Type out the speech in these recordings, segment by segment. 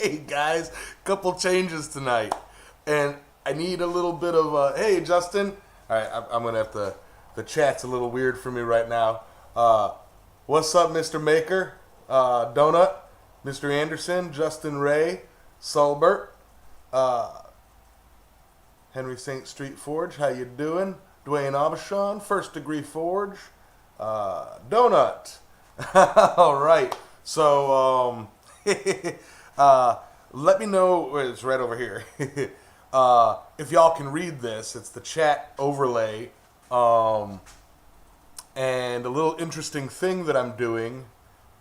Hey guys, couple changes tonight, and I need a little bit of hey Justin. All right, I'm gonna have to. The chat's a little weird for me right now. What's up, Mr. Maker, Donut, Mr. Anderson, Justin Ray, Sulbert, Henry St. Street Forge. How you doing? Dwayne Abishon, First Degree Forge, Donut. All right, so let me know. It's right over here. If y'all can read this, it's the chat overlay. And a little interesting thing that I'm doing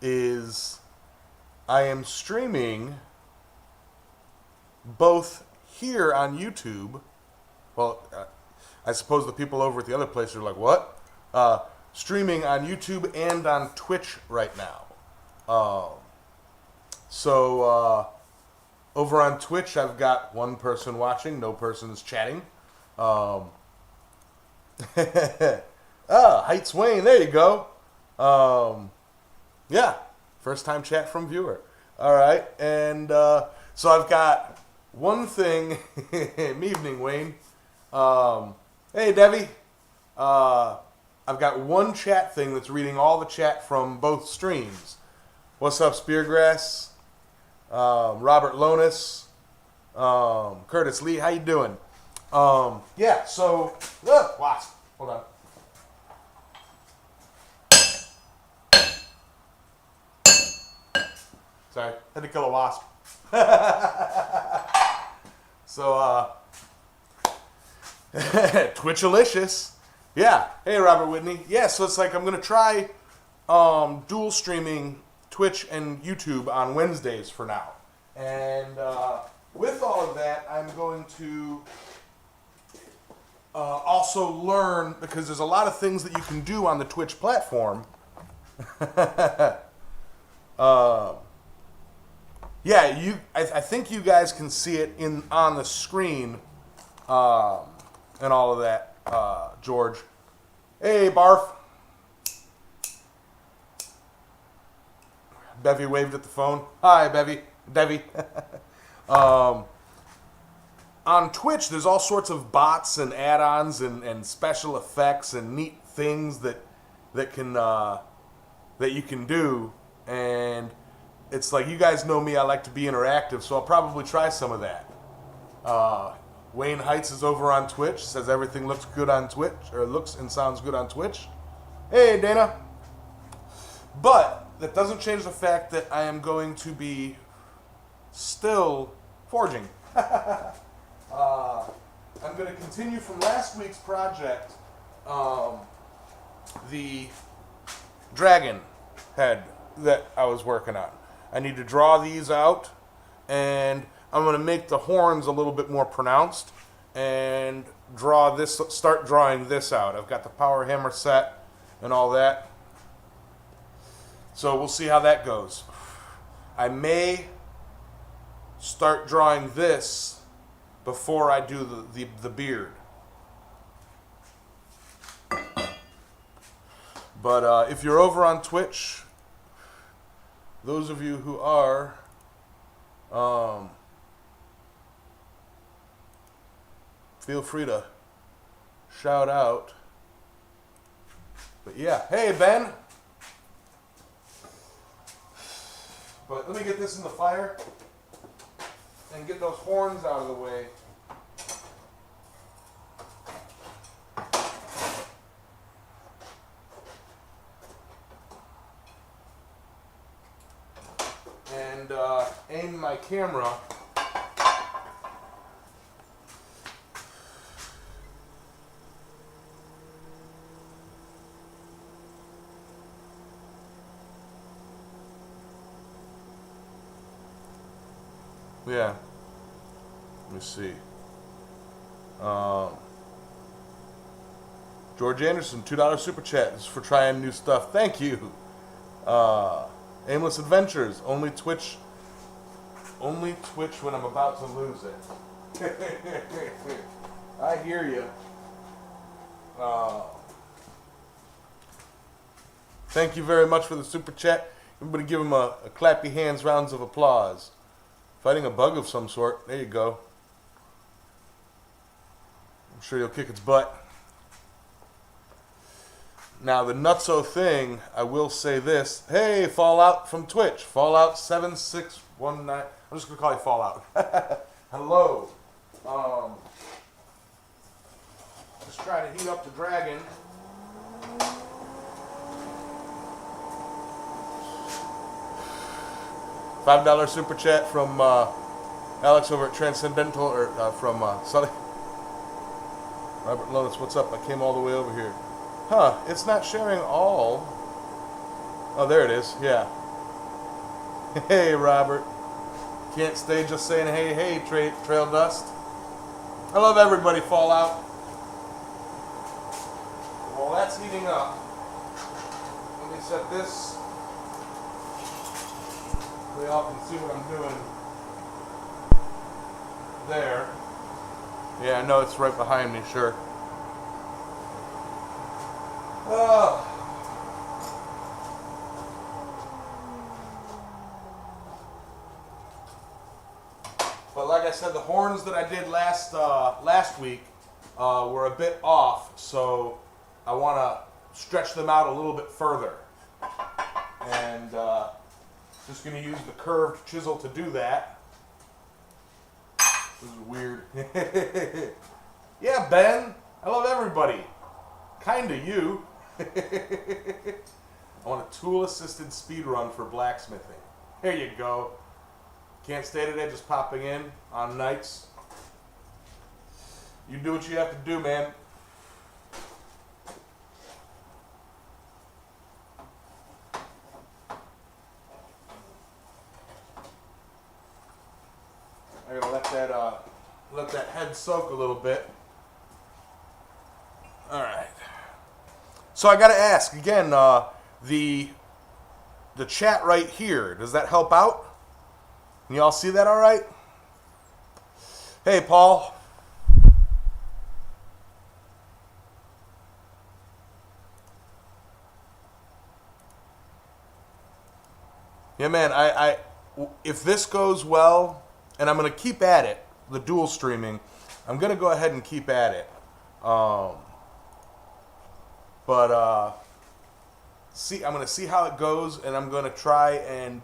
is I am streaming both here on YouTube. Well, I suppose the people over at the other place are like, what? Streaming on YouTube and on Twitch right now. So over on Twitch, I've got one person watching, no person's chatting. Heights Wayne, there you go. Yeah, first time chat from viewer. All right, and so I've got one thing. Evening, Wayne. Hey, Debbie. I've got one chat thing that's reading all the chat from both streams. What's up, Speargrass? Robert Lonis, Curtis Lee, how you doing? Yeah, so, wasp, hold on. Sorry, had to kill a wasp. So, Twitchalicious. Yeah, hey Robert Whitney. Yeah, so it's like I'm going to try dual streaming Twitch and YouTube on Wednesdays for now. And with all of that, I'm going to also learn, because there's a lot of things that you can do on the Twitch platform. Yeah, I think you guys can see it on the screen and all of that, George. Hey, Barf. Bevy waved at the phone. Hi, Bevy. Debbie. On Twitch, there's all sorts of bots and add-ons and special effects and neat things that you can do. And it's like, you guys know me, I like to be interactive, so I'll probably try some of that. Wayne Heights is over on Twitch, says everything looks good on Twitch, or looks and sounds good on Twitch. Hey, Dana. But that doesn't change the fact that I am going to be still forging. I'm going to continue from last week's project, the dragon head that I was working on. I need to draw these out, and I'm going to make the horns a little bit more pronounced and start drawing this out. I've got the power hammer set and all that. So we'll see how that goes. I may start drawing this before I do the beard. But if you're over on Twitch, those of you who are, feel free to shout out. But yeah, hey Ben. But let me get this in the fire and get those horns out of the way. And aim my camera yeah. Let me see. George Anderson, $2 super chat. This is for trying new stuff. Thank you. Aimless Adventures. Only Twitch when I'm about to lose it. I hear you. Thank you very much for the super chat. Everybody give him a clappy hands rounds of applause. Fighting a bug of some sort. There you go. I'm sure you'll kick its butt. Now, the nutso thing, I will say this. Hey, Fallout from Twitch. Fallout 7619. I'm just going to call you Fallout. Hello. Just trying to heat up the dragon. $5 super chat from Alex over at Transcendental, or from Sully. Robert Lotus, what's up? I came all the way over here. Huh, it's not sharing all. Oh, there it is, yeah. Hey, Robert. Can't stay just saying hey, hey, Trail Dust. I love everybody, Fallout. Well, that's heating up. Let me set this so y'all can see what I'm doing. There. Yeah, I know it's right behind me, sure. But like I said, the horns that I did last week were a bit off, so I want to stretch them out a little bit further. And just going to use the curved chisel to do that. This is weird. Yeah, Ben, I love everybody. Kinda you. I want a tool-assisted speed run for blacksmithing. There you go. Can't stay today, just popping in on nights. You do what you have to do, man. I gotta let that head soak a little bit. All right. So I gotta ask again. The chat right here, does that help out? Can y'all see that all right? Hey, Paul. Yeah, man, if this goes well, and I'm going to keep at it, the dual streaming, I'm going to go ahead and keep at it. I'm going to see how it goes, and I'm going to try and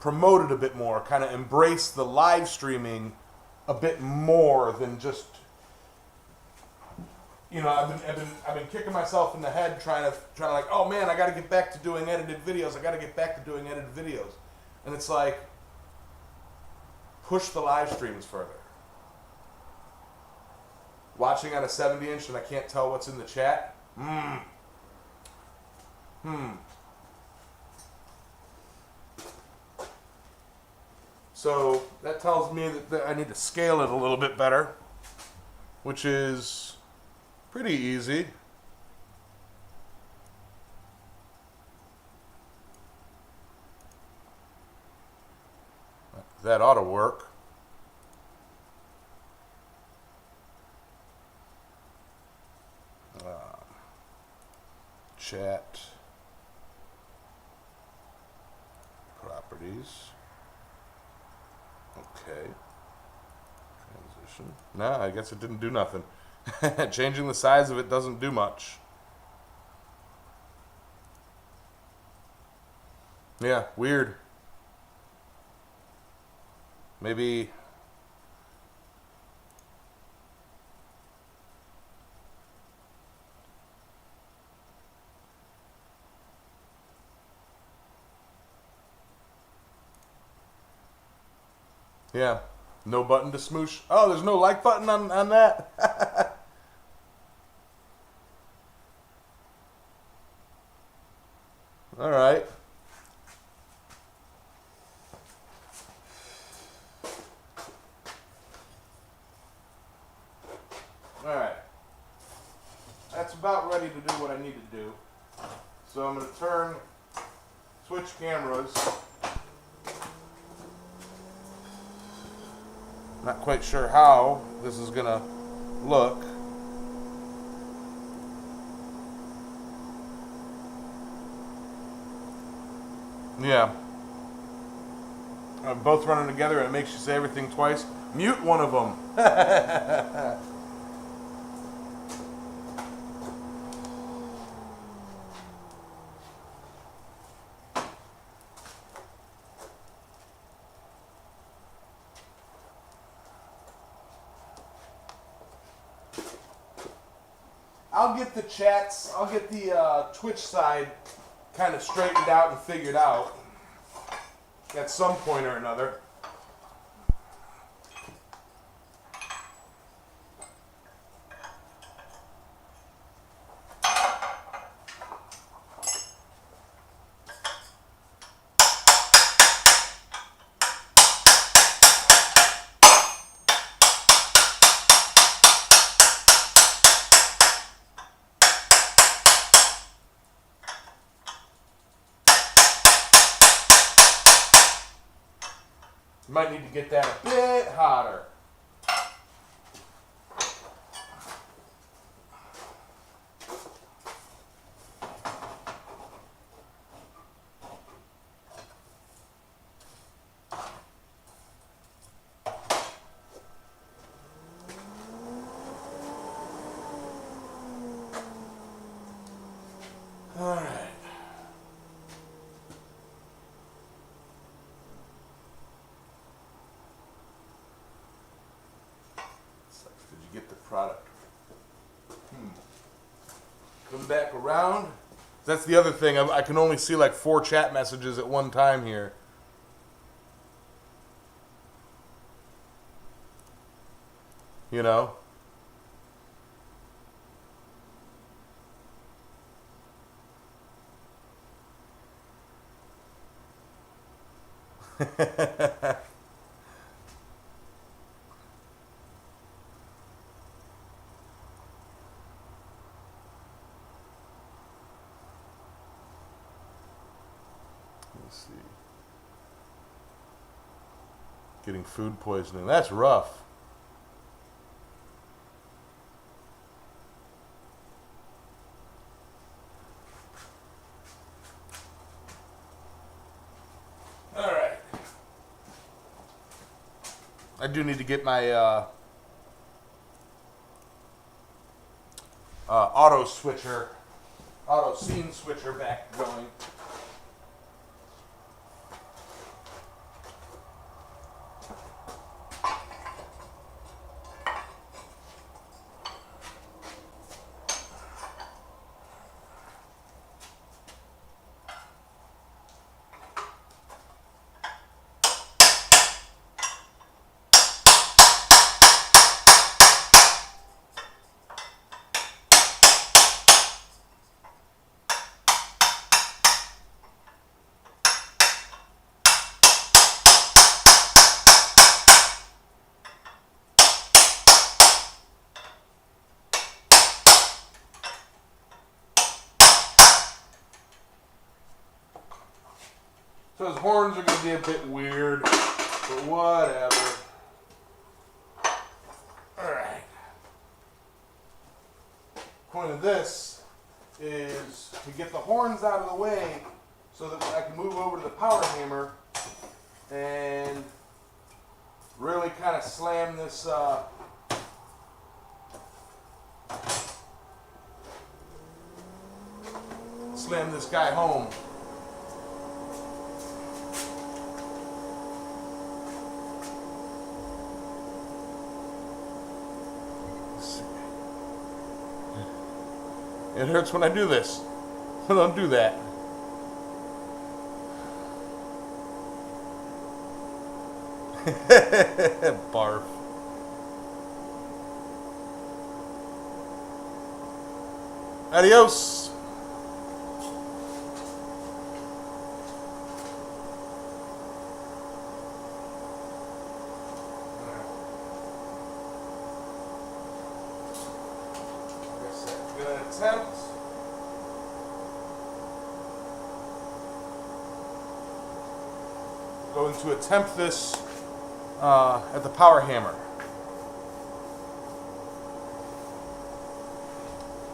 promote it a bit more, kind of embrace the live streaming a bit more than just, you know, I've been kicking myself in the head trying to like, oh man, I got to get back to doing edited videos. And it's like, push the live streams further. Watching on a 70-inch and I can't tell what's in the chat. So that tells me that I need to scale it a little bit better, which is pretty easy. That ought to work. Chat properties. Okay. Transition. Nah, I guess it didn't do nothing. Changing the size of it doesn't do much. Yeah, weird. Maybe. Yeah, no button to smoosh. Oh, there's no like button on that? All right. All right. That's about ready to do what I need to do. So I'm going to switch cameras. Not quite sure how this is going to look. Yeah. both running together and it makes you say everything twice. Mute one of them. I'll get the chats, I'll get the Twitch side kind of straightened out and figured out at some point or another. Might need to get that a bit hotter. All right. Get the product. Come back around. That's the other thing. I can only see like 4 chat messages at one time here. You know? Let's see. Getting food poisoning. That's rough. All right. I do need to get my auto scene switcher back going. So his horns are going to be a bit weird, but whatever. Alright. Point of this is to get the horns out of the way so that I can move over to the power hammer and really kind of slam this guy home. It hurts when I do this. So don't do that. Barf. Adios. Going to attempt this at the power hammer.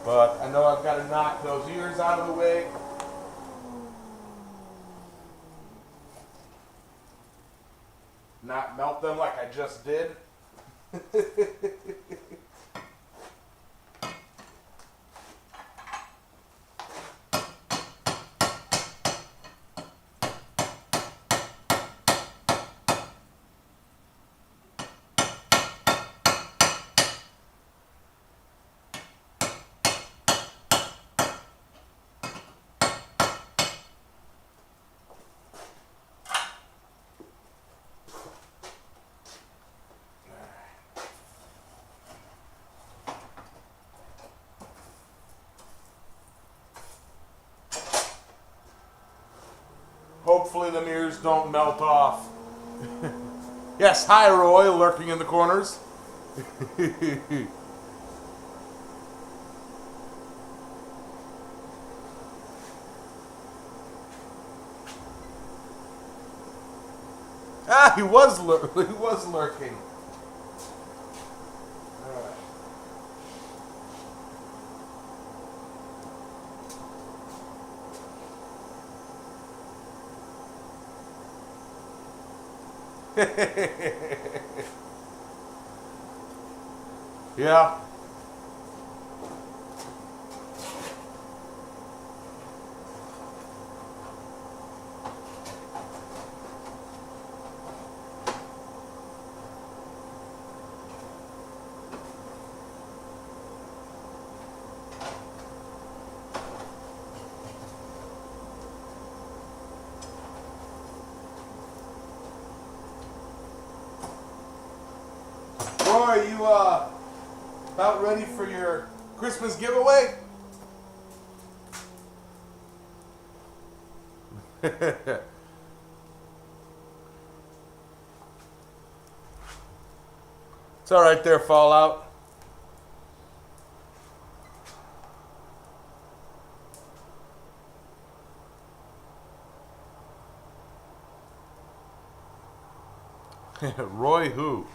But I know I've got to knock those ears out of the way. not melt them like I just did. Hopefully the mirrors don't melt off. Yes, hi Roy, lurking in the corners. Ah, he was lurking. Yeah. Roy, are you about ready for your Christmas giveaway? It's all right there, Fallout. Roy who?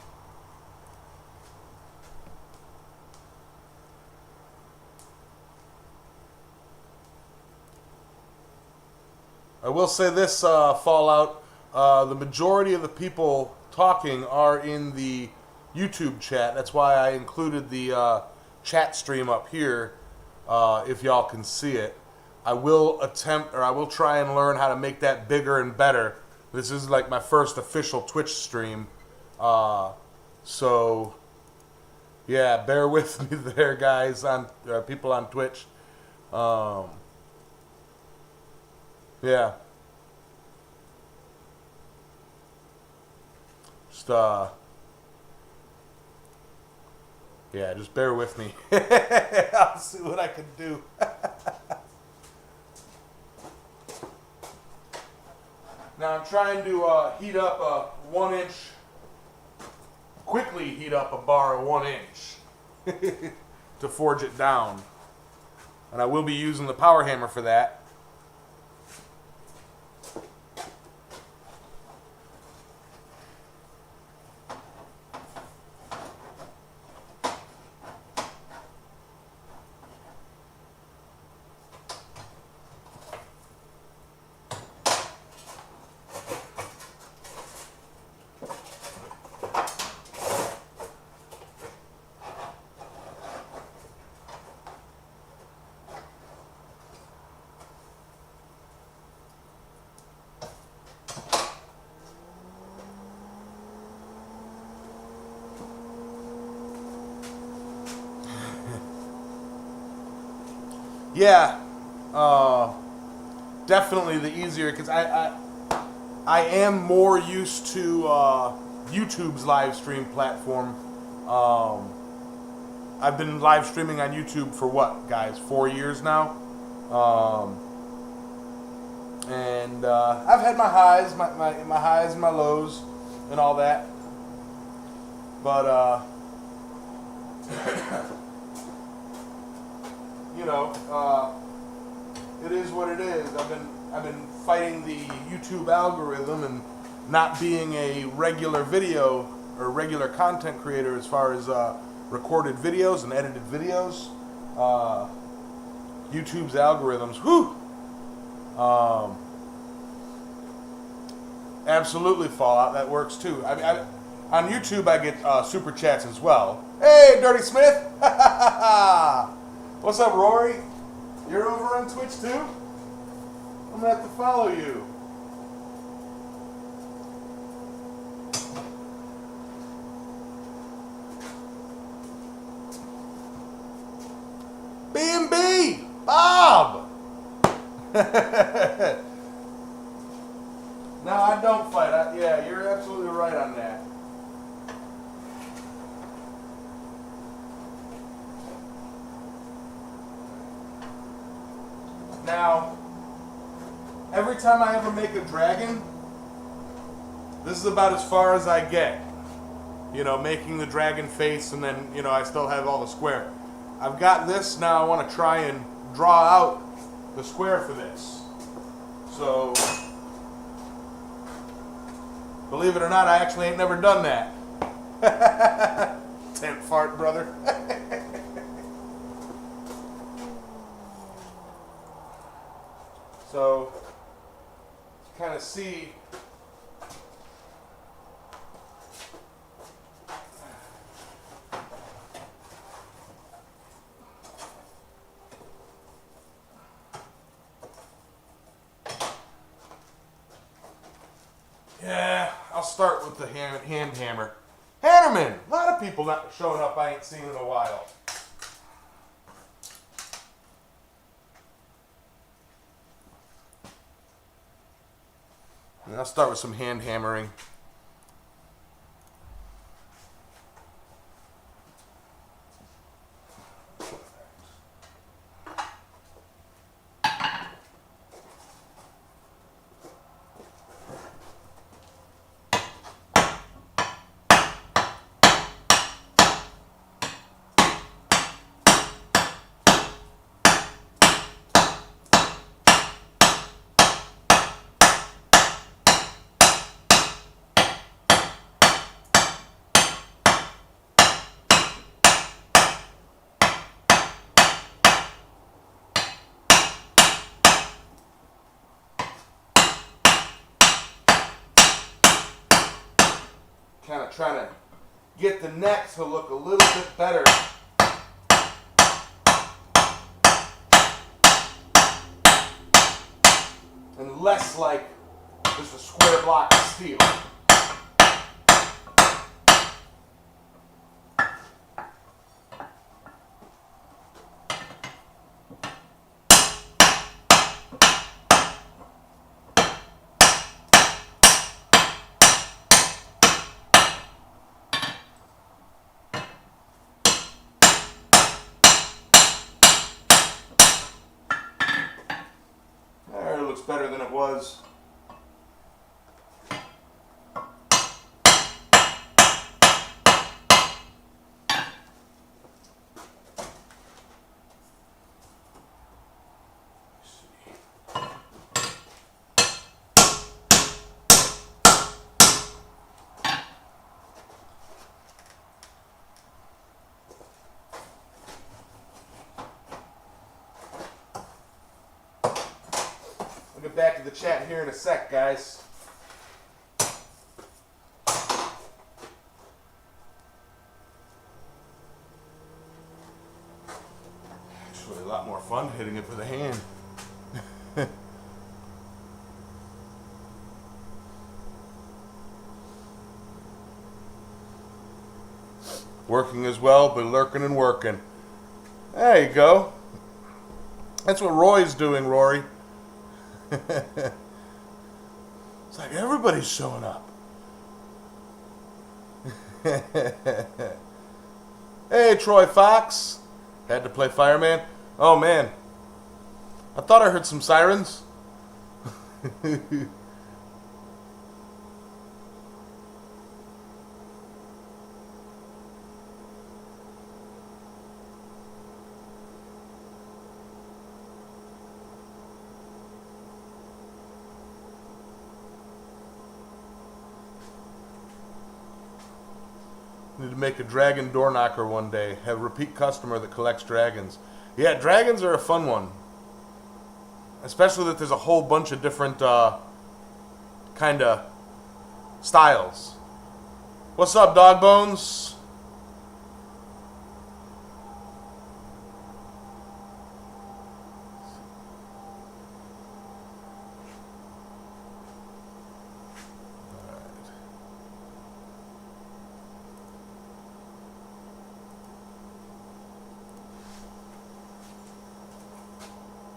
I will say this, Fallout, the majority of the people talking are in the YouTube chat. That's why I included the chat stream up here, if y'all can see it. I will try and learn how to make that bigger and better. This is like my first official Twitch stream. So, yeah, bear with me there, guys, on people on Twitch. Yeah. Just, yeah, just bear with me. I'll see what I can do. Now I'm trying to heat up a 1-inch, quickly heat up a bar of 1 inch to forge it down. And I will be using the power hammer for that. Yeah, definitely the easier, because I am more used to YouTube's live stream platform. I've been live streaming on YouTube for what, guys, 4 years now, and I've had my highs, my highs and my lows, and all that, but you know, it is what it is. I've been fighting the YouTube algorithm and not being a regular video or regular content creator as far as recorded videos and edited videos. YouTube's algorithms, whew. Absolutely, Fallout. That works too. On YouTube, I get super chats as well. Hey, Dirty Smith! What's up, Rory? You're over on Twitch too? I'm gonna have to follow you. B&B! Bob! No, I don't fight. Yeah, you're absolutely right on that. Now, every time I ever make a dragon, this is about as far as I get. You know, making the dragon face, and then, you know, I still have all the square. I've got this, now I want to try and draw out the square for this. So, believe it or not, I actually ain't never done that. Tent fart, brother. So, kind of see. Yeah, I'll start with the hand hammer. Hannerman! A lot of people not showing up I ain't seen in a while. And I'll start with some hand hammering. Kind of trying to get the neck to look a little bit better. And less like just a square block of steel. Looks better than it was. We'll get back to the chat here in a sec, guys. Actually, a lot more fun hitting it with a hand. Working as well, but lurking and working. There you go. That's what Roy's doing, Rory. It's like everybody's showing up. Hey, Troy Fox. Had to play fireman. Oh, man. I thought I heard some sirens. Need to make a dragon door knocker one day. Have a repeat customer that collects dragons. Yeah, dragons are a fun one. Especially that there's a whole bunch of different kind of Styles. What's up, Dog Bones?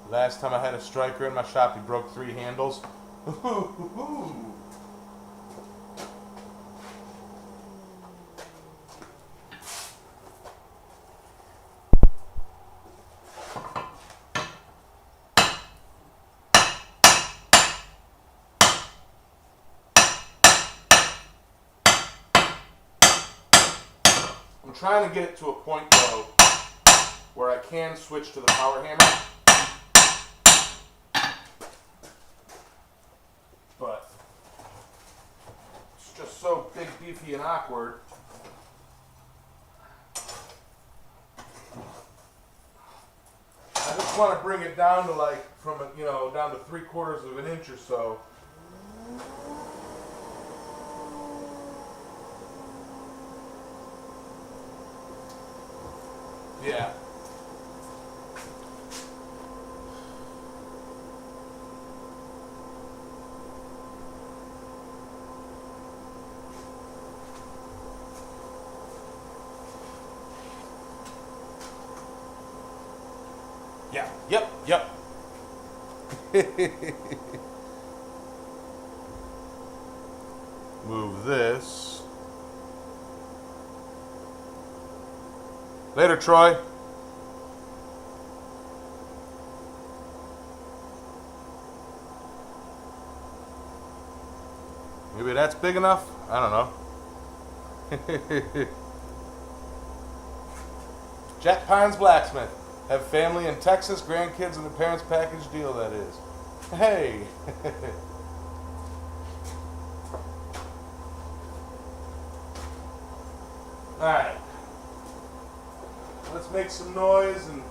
Last time I had a striker in my shop, he broke 3 handles. I'm trying to get it to a point, though, where I can switch to the power hammer. But it's just so big, beefy, and awkward. I just want to bring it down to down to 3/4 of an inch or so. Yeah. Yeah. Yep. Move this. Later, Troy. Maybe that's big enough? I don't know. Jack Pines Blacksmith. Have family in Texas, grandkids, and the parents' package deal, that is. Hey! Alright. Let's make some noise and...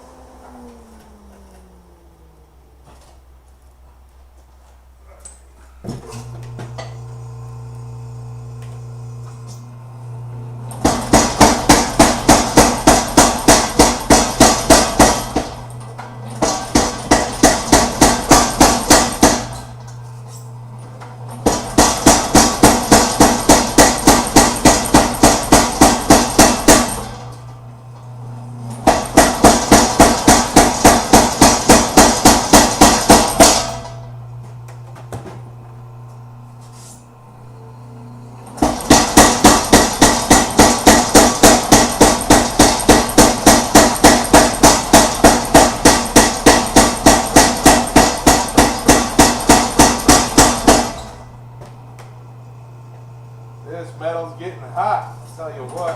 This metal's getting hot, I'll tell you what.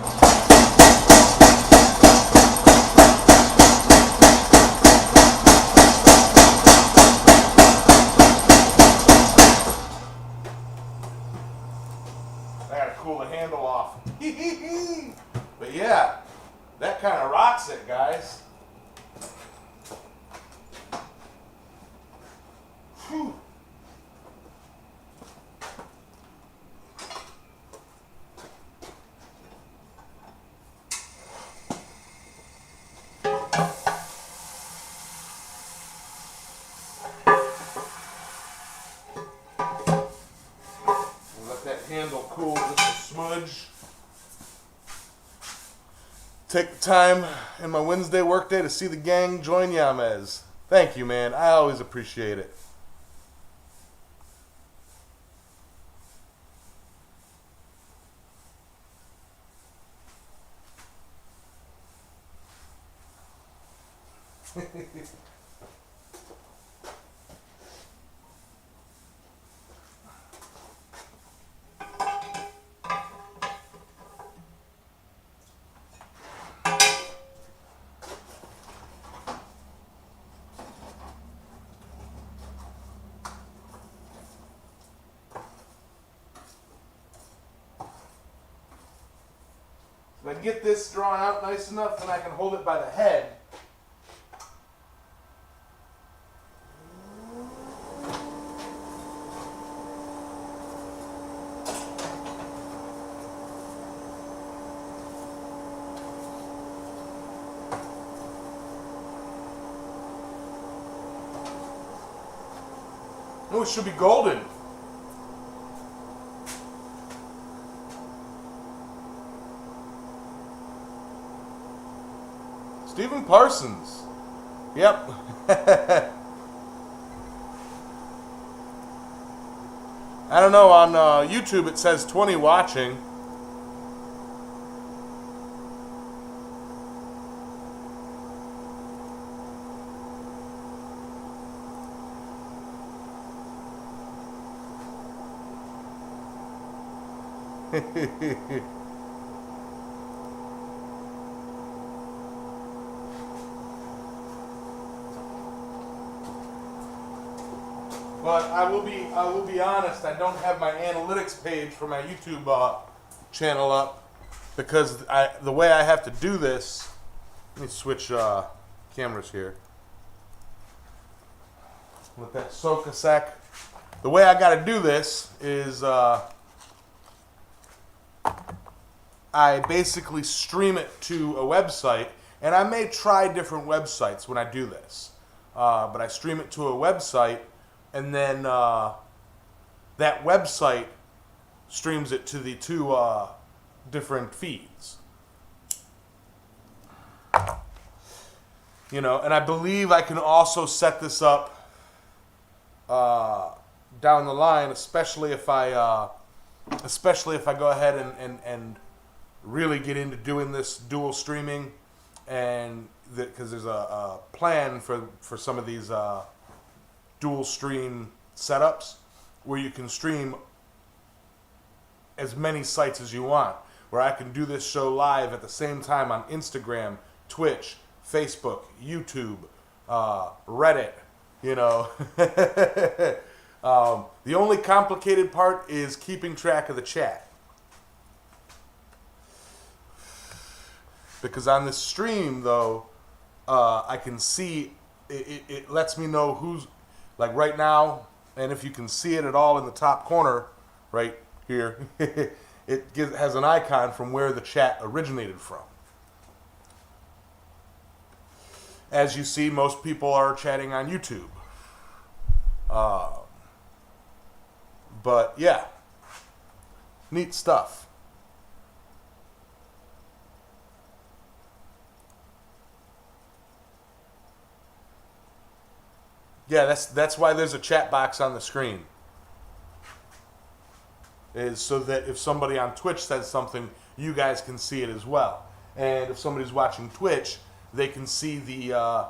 I gotta cool the handle off. But yeah, that kind of rocks it, guys. Whew. Handle cool just a smudge. Take the time in my Wednesday workday to see the gang join Yamez. Thank you, man. I always appreciate it. If I get this drawn out nice enough, then I can hold it by the head. Oh, it should be golden. Stephen Parsons. Yep. I don't know, on YouTube it says 20 watching. But I will be honest, I don't have my analytics page for my YouTube channel up because the way I have to do this. Let me switch cameras here. Let that soak a sec. The way I got to do this is I basically stream it to a website, and I may try different websites when I do this. But I stream it to a website, and then that website streams it to the two different feeds. You know, and I believe I can also set this up down the line, especially if I go ahead and really get into doing this dual streaming, and because there's a plan for some of these dual stream setups where you can stream as many sites as you want, where I can do this show live at the same time on Instagram, Twitch, Facebook, YouTube, Reddit, you know. The only complicated part is keeping track of the chat. Because on this stream, though, I can see, it lets me know who's, like right now, and if you can see it at all in the top corner, right here, has an icon from where the chat originated from. As you see, most people are chatting on YouTube. But yeah, neat stuff. Yeah, that's why there's a chat box on the screen. Is so that if somebody on Twitch says something, you guys can see it as well. And if somebody's watching Twitch, they can see the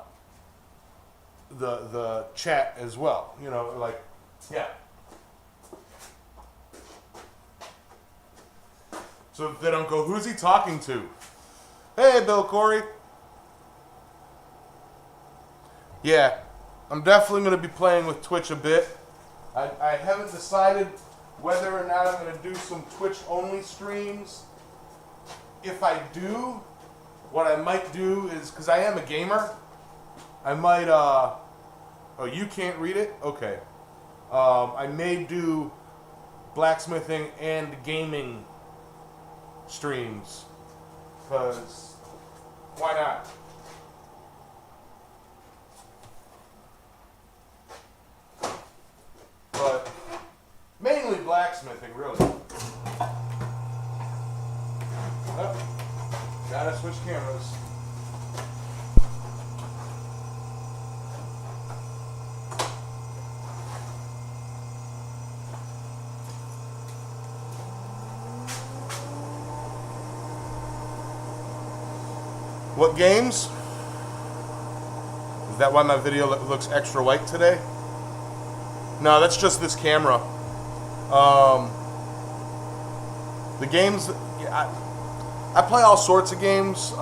chat as well. You know, like, yeah. So they don't go, who's he talking to? Hey, Bill Corey. Yeah, I'm definitely going to be playing with Twitch a bit. I haven't decided whether or not I'm going to do some Twitch-only streams. If I do, what I might do is, because I am a gamer, I might, oh, you can't read it? Okay. I may do blacksmithing and gaming streams, because why not? But mainly blacksmithing, really. Oh, gotta switch cameras. What games? Is that why my video looks extra white today? No, that's just this camera. The games, I play all sorts of games.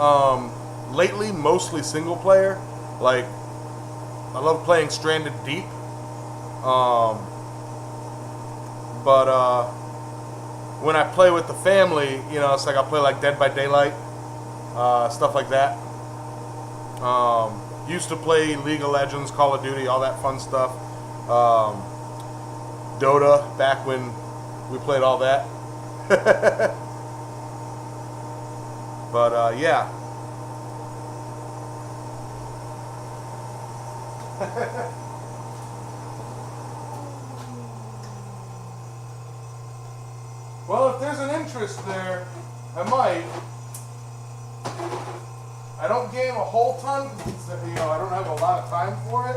Lately, mostly single player. Like, I love playing Stranded Deep. But when I play with the family, you know, it's like I play like Dead by Daylight. Stuff like that. Used to play League of Legends, Call of Duty, all that fun stuff. Dota, back when we played all that. But yeah. interest there, I might. I don't game a whole ton because I don't have a lot of time for it.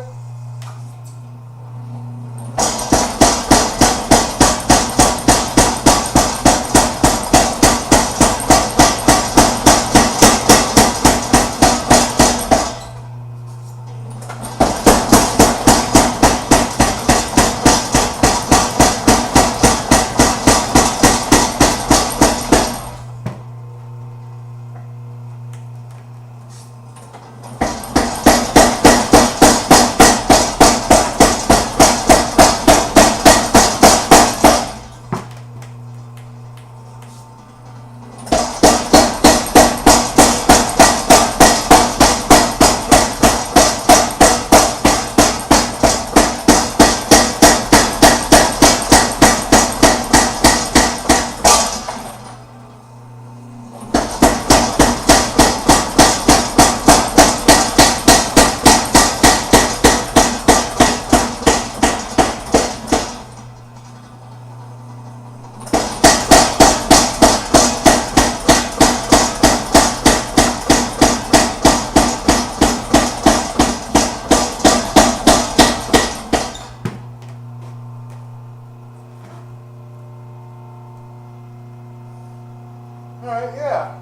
Alright, yeah.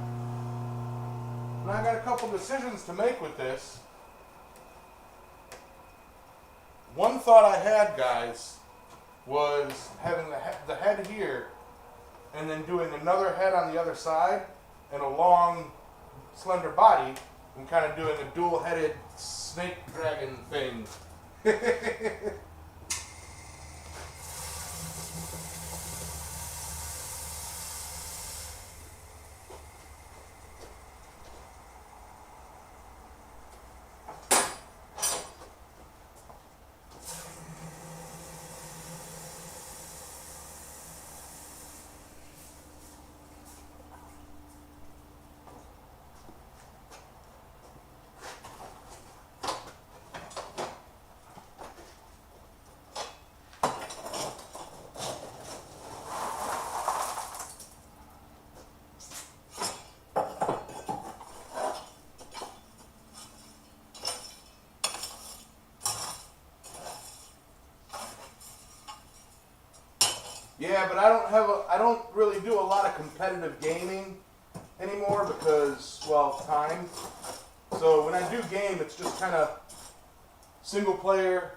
Now I got a couple decisions to make with this. One thought I had, guys, was having the head here and then doing another head on the other side and a long, slender body and kind of doing a dual-headed snake dragon thing. Yeah, but I don't really do a lot of competitive gaming anymore because, well, time. So when I do game, it's just kind of single player.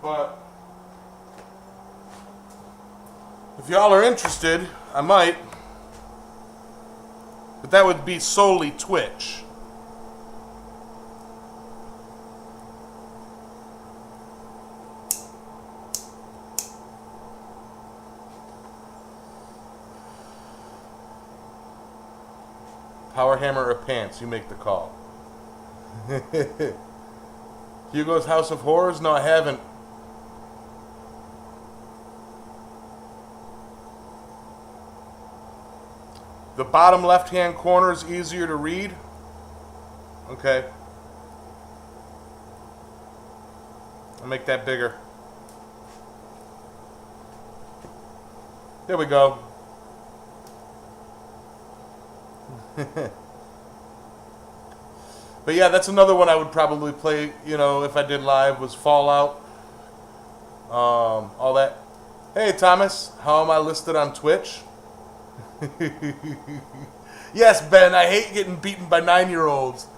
But if y'all are interested, I might. But that would be solely Twitch. Power hammer or pants, you make the call. Hugo's House of Horrors? No, I haven't. The bottom left-hand corner is easier to read. Okay. I'll make that bigger. There we go. But yeah, that's another one I would probably play, if I did live, was Fallout. All that. Hey, Thomas, how am I listed on Twitch? Yes, Ben, I hate getting beaten by 9-year-olds.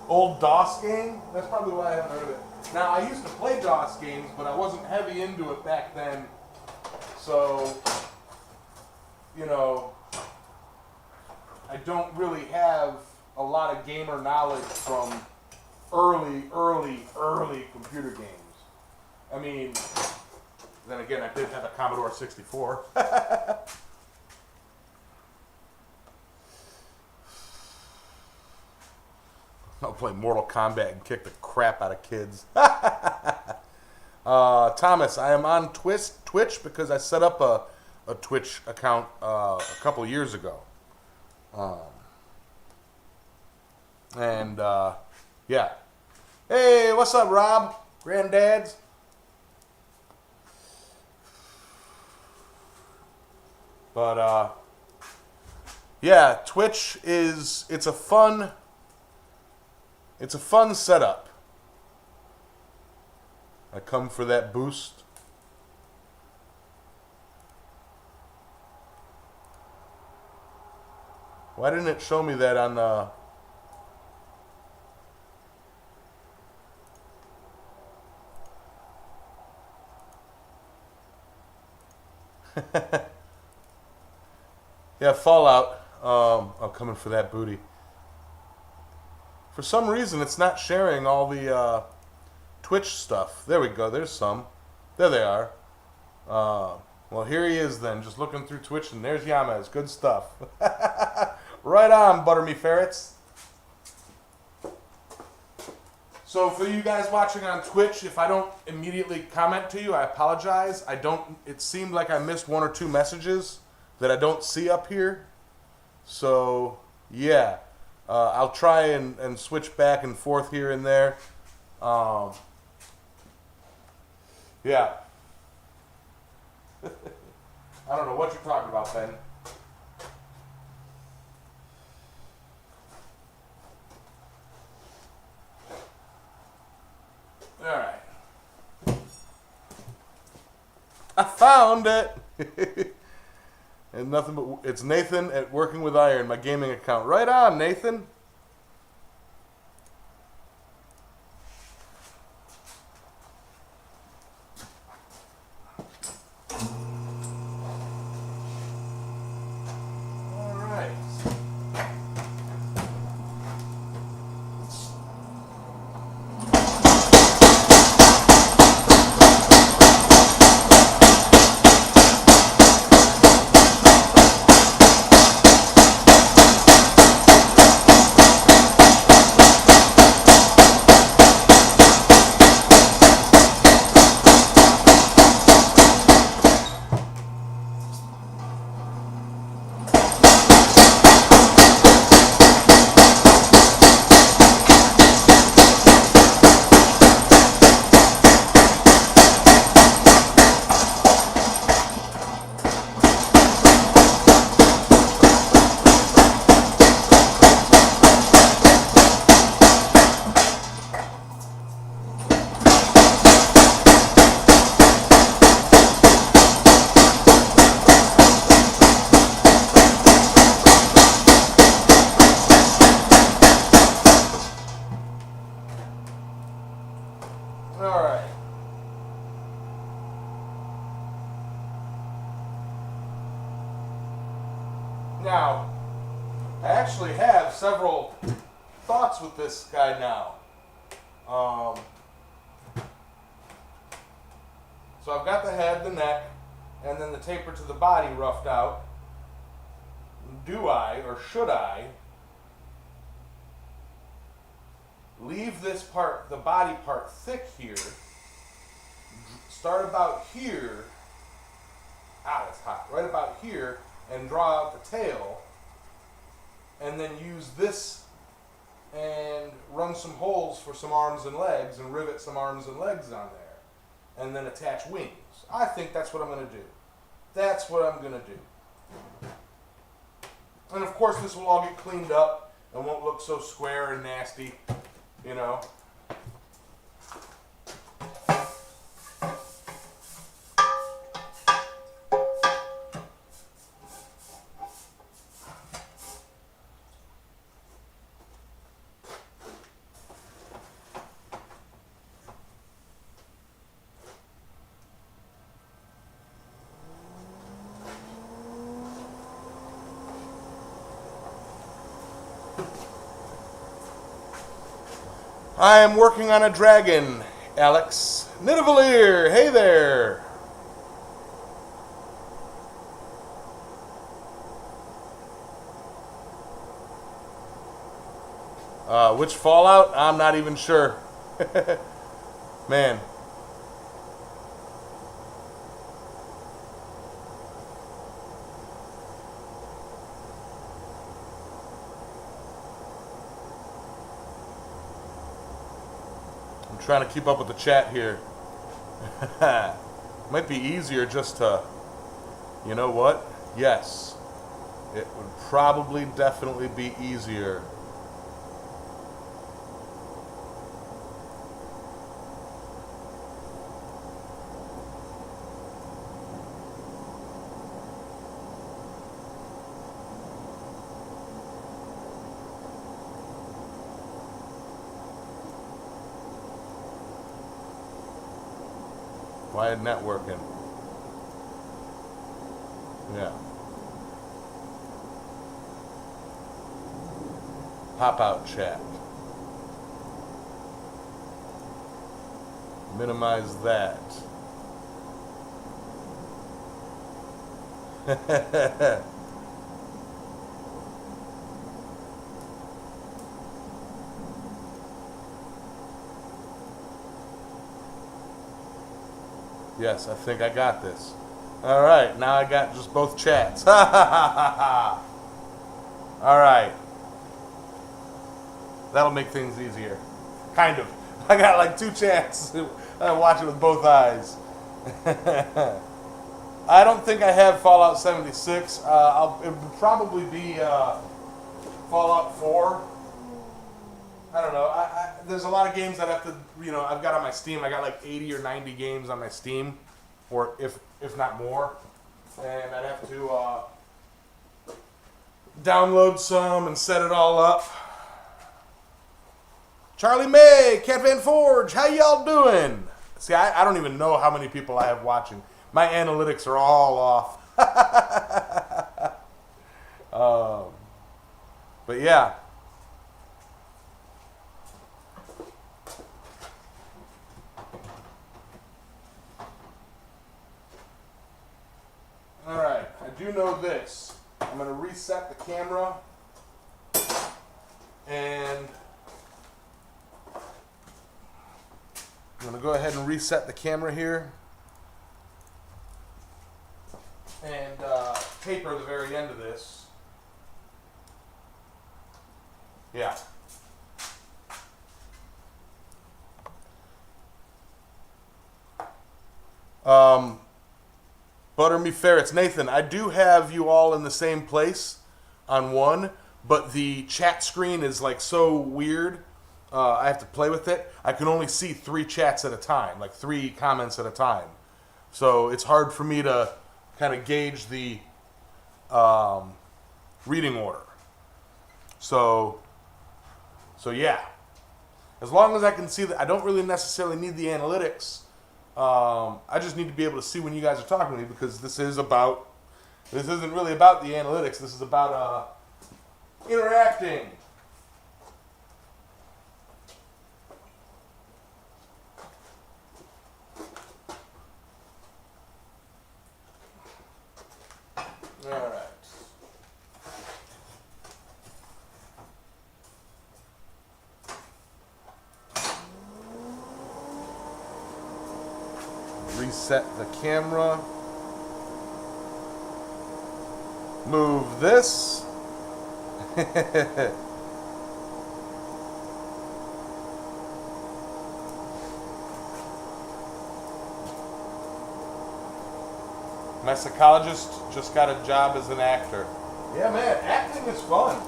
Old DOS game? That's probably why I haven't heard of it. Now, I used to play DOS games, but I wasn't heavy into it back then. So, I don't really have a lot of gamer knowledge from early computer games. I mean, then again, I did have a Commodore 64. I'll play Mortal Kombat and kick the crap out of kids. Thomas, I am on Twitch because I set up a Twitch account a couple years ago. And yeah. Hey, what's up, Rob? Granddads? But yeah, Twitch it's a fun setup. I come for that boost. Why didn't it show me that on the... Yeah, Fallout. I'm coming for that booty. For some reason, it's not sharing all the Twitch stuff. There we go. There's some. There they are. Well, here he is then, just looking through Twitch, and there's Yamez. Good stuff. Right on, butter me ferrets. So for you guys watching on Twitch, if I don't immediately comment to you, I apologize. It seemed like I missed one or two messages that I don't see up here. So, yeah. I'll try and switch back and forth here and there. Yeah. I don't know what you're talking about, Ben. Alright. I found it! And nothing but... It's Nathan at Working with Iron, my gaming account. Right on, Nathan! Now, I actually have several thoughts with this guy now. So I've got the head, the neck, and then the taper to the body roughed out. Do I, or should I, leave this part, the body part, thick here, start about here, it's hot, right about here, and draw out the tail, and then use this and run some holes for some arms and legs and rivet some arms and legs on there, and then attach wings. I think that's what I'm going to do. That's what I'm going to do. And of course this will all get cleaned up and won't look so square and nasty, you know. I am working on a dragon, Alex. Nidavellir, hey there. Which Fallout? I'm not even sure. Man. I'm trying to keep up with the chat here. Might be easier just to, you know what? Yes. It would probably definitely be easier. Why isn't that working? Yeah. Pop out chat. Minimize that. Yes, I think I got this. All right, now I got just both chats. All right. That'll make things easier. Kind of. I got like 2 chats. I watch it with both eyes. I don't think I have Fallout 76. It would probably be Fallout 4. I don't know. There's a lot of games that I have to, I've got on my Steam. I got like 80 or 90 games on my Steam, or if not more. And I'd have to download some and set it all up. Charlie May, Cat Van Forge, how y'all doing? See, I don't even know how many people I have watching. My analytics are all off. But yeah. Alright, I do know this. I'm going to reset the camera. And I'm going to go ahead and reset the camera here. And taper the very end of this. Yeah. Butter me ferrets. Nathan, I do have you all in the same place on one, but the chat screen is like so weird. I have to play with it. I can only see 3 chats at a time, like 3 comments at a time. So it's hard for me to kind of gauge the reading order. So yeah. As long as I can see that, I don't really necessarily need the analytics. I just need to be able to see when you guys are talking to me, because this isn't really about the analytics. This is about interacting. All right. Reset the camera. Move this. My psychologist just got a job as an actor. Yeah, man, acting is fun.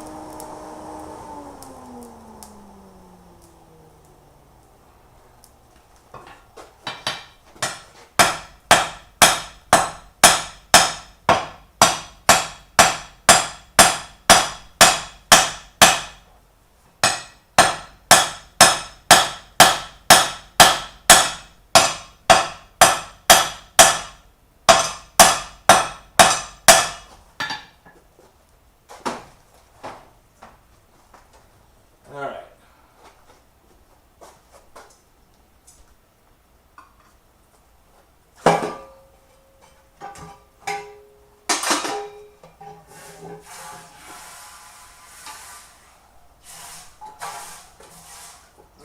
All right.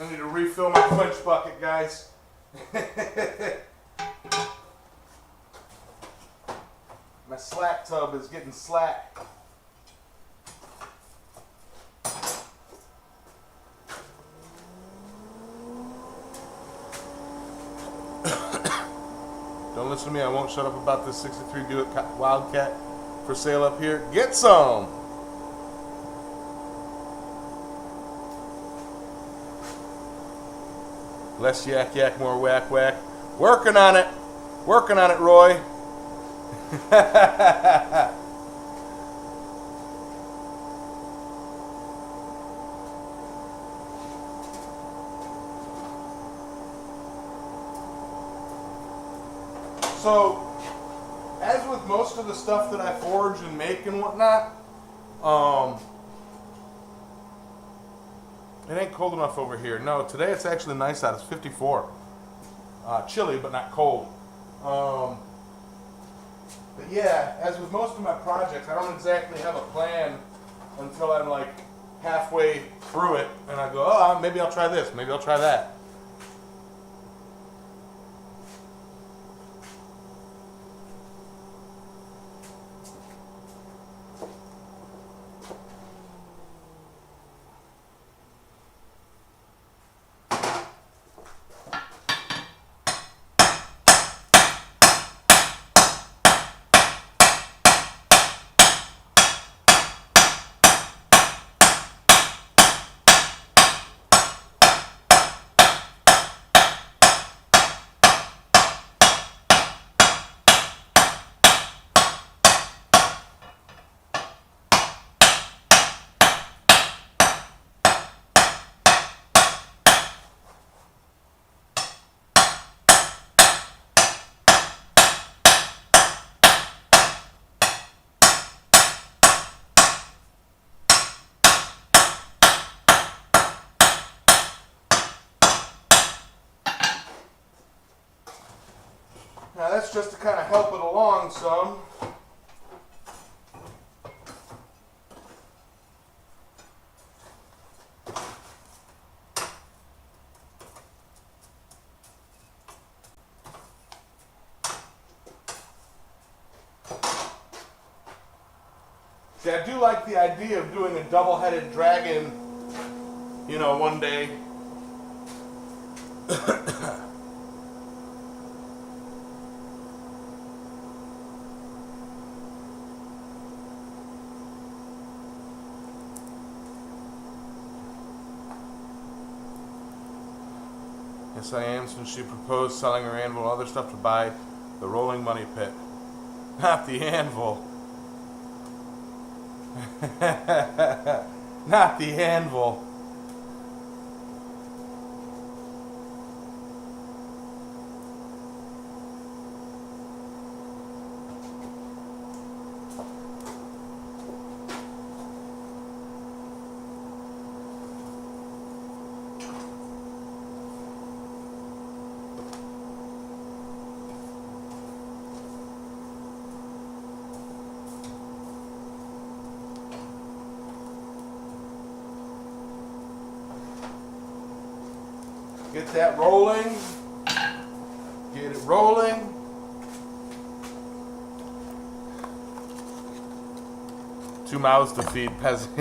I need to refill my quench bucket, guys. My slack tub is getting slack. listen to me. I won't shut up about this 63 Buick Wildcat for sale up here. Get some. Less yak yak, more whack whack. Working on it. Working on it, Roy. So, as with most of the stuff that I forge and make and whatnot, it ain't cold enough over here. No, today it's actually nice out. It's 54. Chilly, but not cold. But yeah, as with most of my projects, I don't exactly have a plan until I'm like halfway through it, and I go, oh, maybe I'll try this, maybe I'll try that. Now that's just to kind of help it along some. See, I do like the idea of doing a double-headed dragon, you know, one day. Yes, I am, since she proposed selling her anvil and other stuff to buy the rolling money pit. Not the anvil. Not the anvil. Get that rolling. Get it rolling. Two mouths to feed, peasant.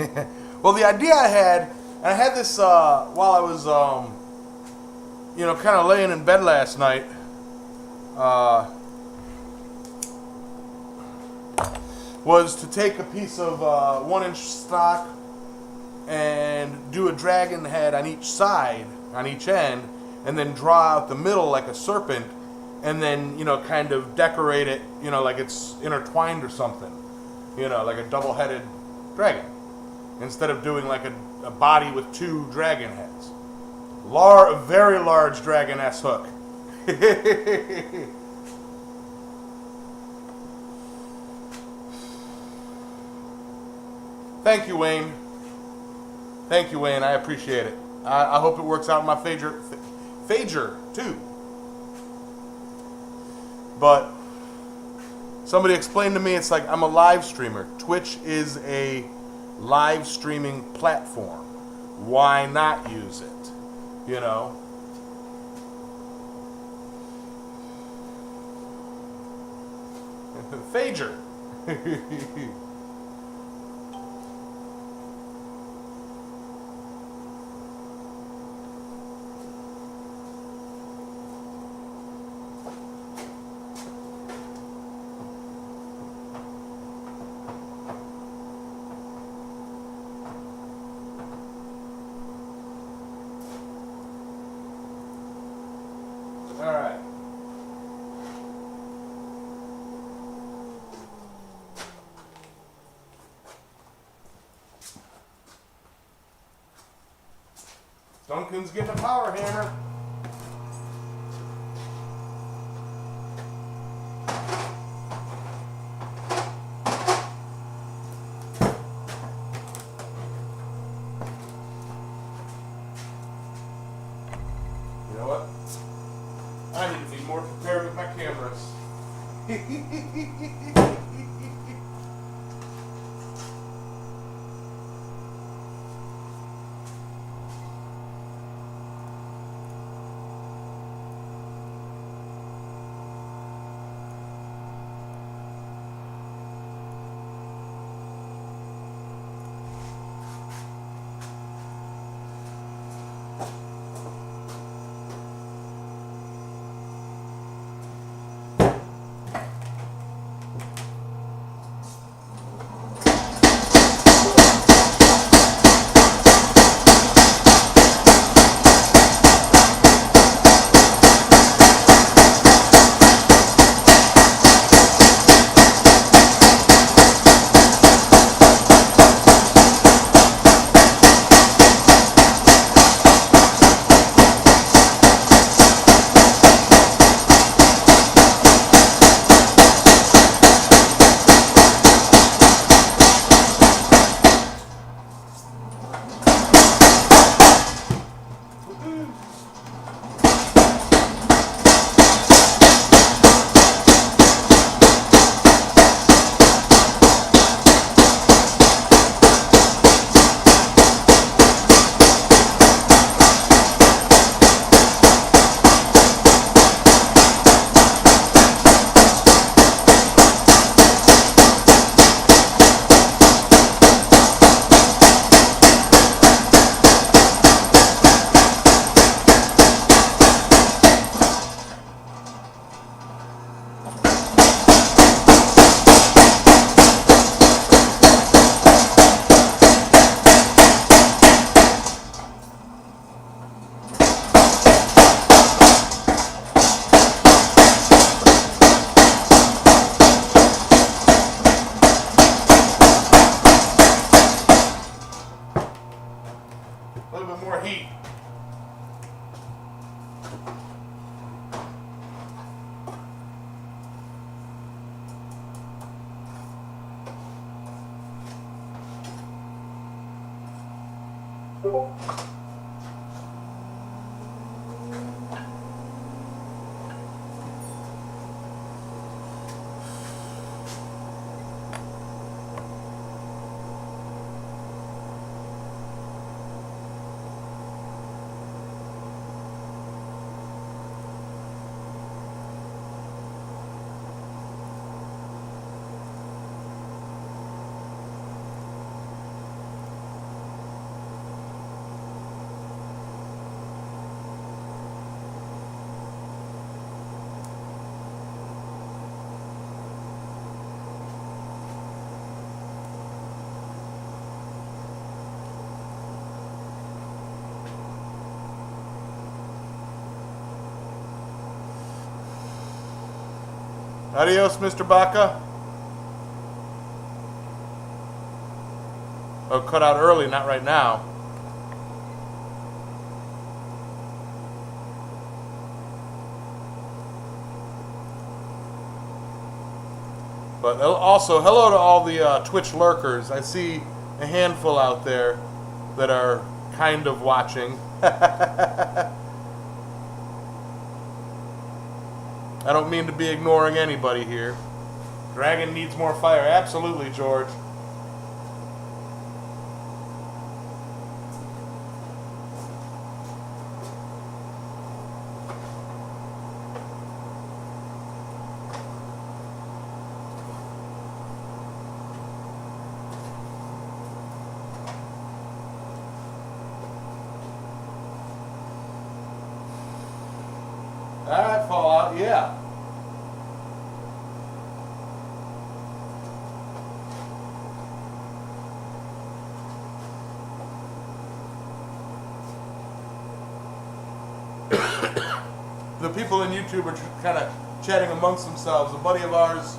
Well, the idea I had, and I had this while I was, you know, kind of laying in bed last night. Was to take a piece of 1-inch stock and do a dragon head on each side, on each end, and then draw out the middle like a serpent, and then, you know, kind of decorate it, you know, like it's intertwined or something, you know, like a double-headed dragon, instead of doing like a body with two dragon heads. A very large dragon-ass hook. Thank you, Wayne. Thank you, Wayne. I appreciate it. I hope it works out in my favor too. But somebody explained to me, it's like I'm a live streamer. Twitch is a live streaming platform. Why not use it? You know? Phager. All right. Duncan's getting a power hammer. You know what? I need to be more prepared with my cameras. A little bit more heat. Adios, Mr. Baca. Oh, cut out early, not right now. But also, hello to all the Twitch lurkers. I see a handful out there that are kind of watching. I don't mean to be ignoring anybody here. Dragon needs more fire. Absolutely, George. Alright, Fallout, yeah. the people in YouTube are kind of chatting amongst themselves. A buddy of ours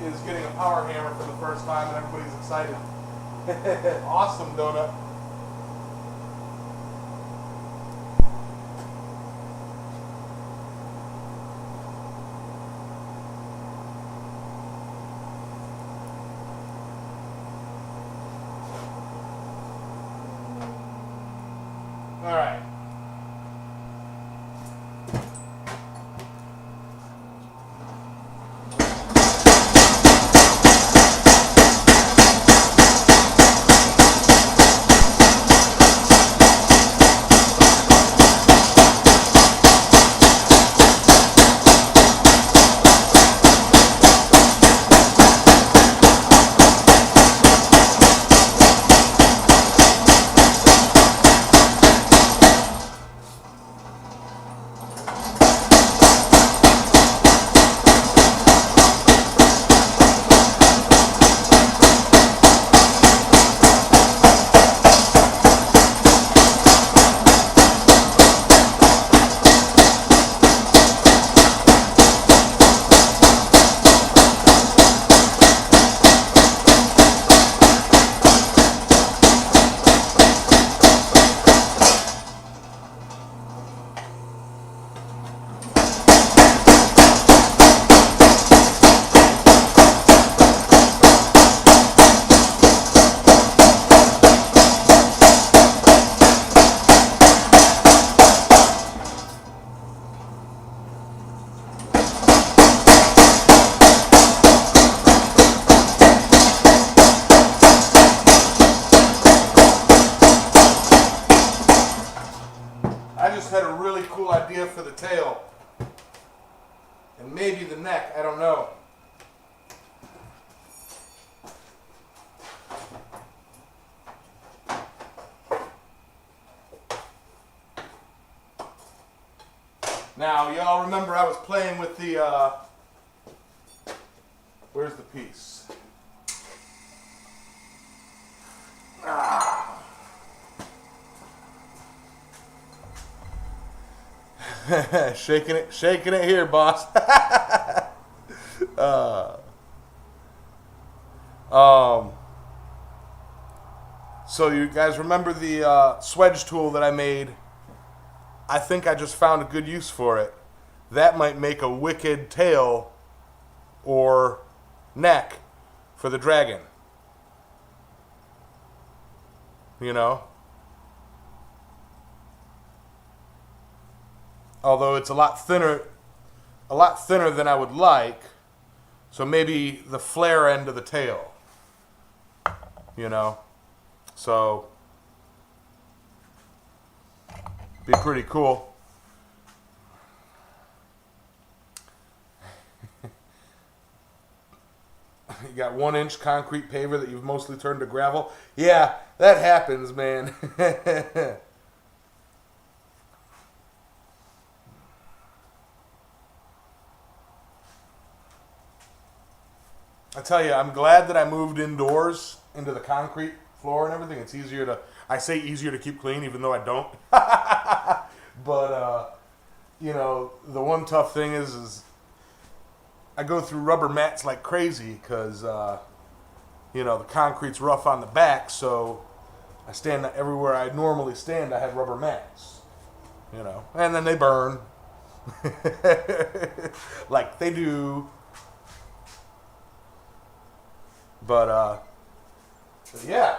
is getting a power hammer for the first time, and everybody's excited. Awesome, Donut. All right. I just had a really cool idea for the tail. And maybe the neck, I don't know. Now, y'all remember I was playing with the, where's the piece? shaking it here, boss. So you guys remember the swedge tool that I made? I think I just found a good use for it. That might make a wicked tail or neck for the dragon. You know? Although it's a lot thinner than I would like. So maybe the flare end of the tail. You know? So be pretty cool. You got 1-inch concrete paver that you've mostly turned to gravel. Yeah, that happens, man. I tell you, I'm glad that I moved indoors into the concrete floor and everything. It's easier to, I say easier to keep clean, even though I don't. But, you know, the one tough thing is I go through rubber mats like crazy because, you know, the concrete's rough on the back, so I stand everywhere I normally stand, I have rubber mats, you know, and then they burn like they do. But yeah.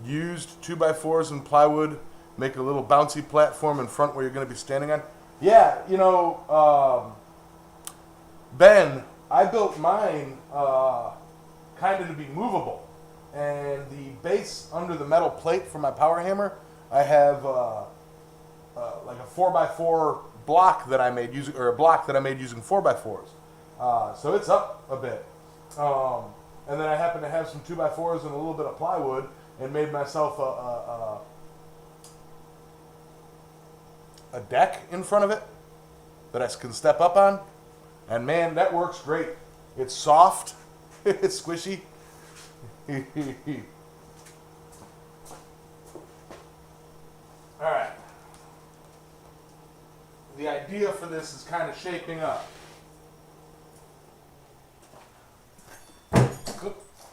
used 2x4s and plywood, make a little bouncy platform in front where you're going to be standing on. Yeah, you know, Ben, I built mine kind of to be movable. And the base under the metal plate for my power hammer, I have like a 4x4 block that I made using, or a block that I made using 4x4s. So it's up a bit. And then I happen to have some 2x4s and a little bit of plywood, and made myself a deck in front of it that I can step up on. And man, that works great. It's soft, it's squishy. Alright. The idea for this is kind of shaping up.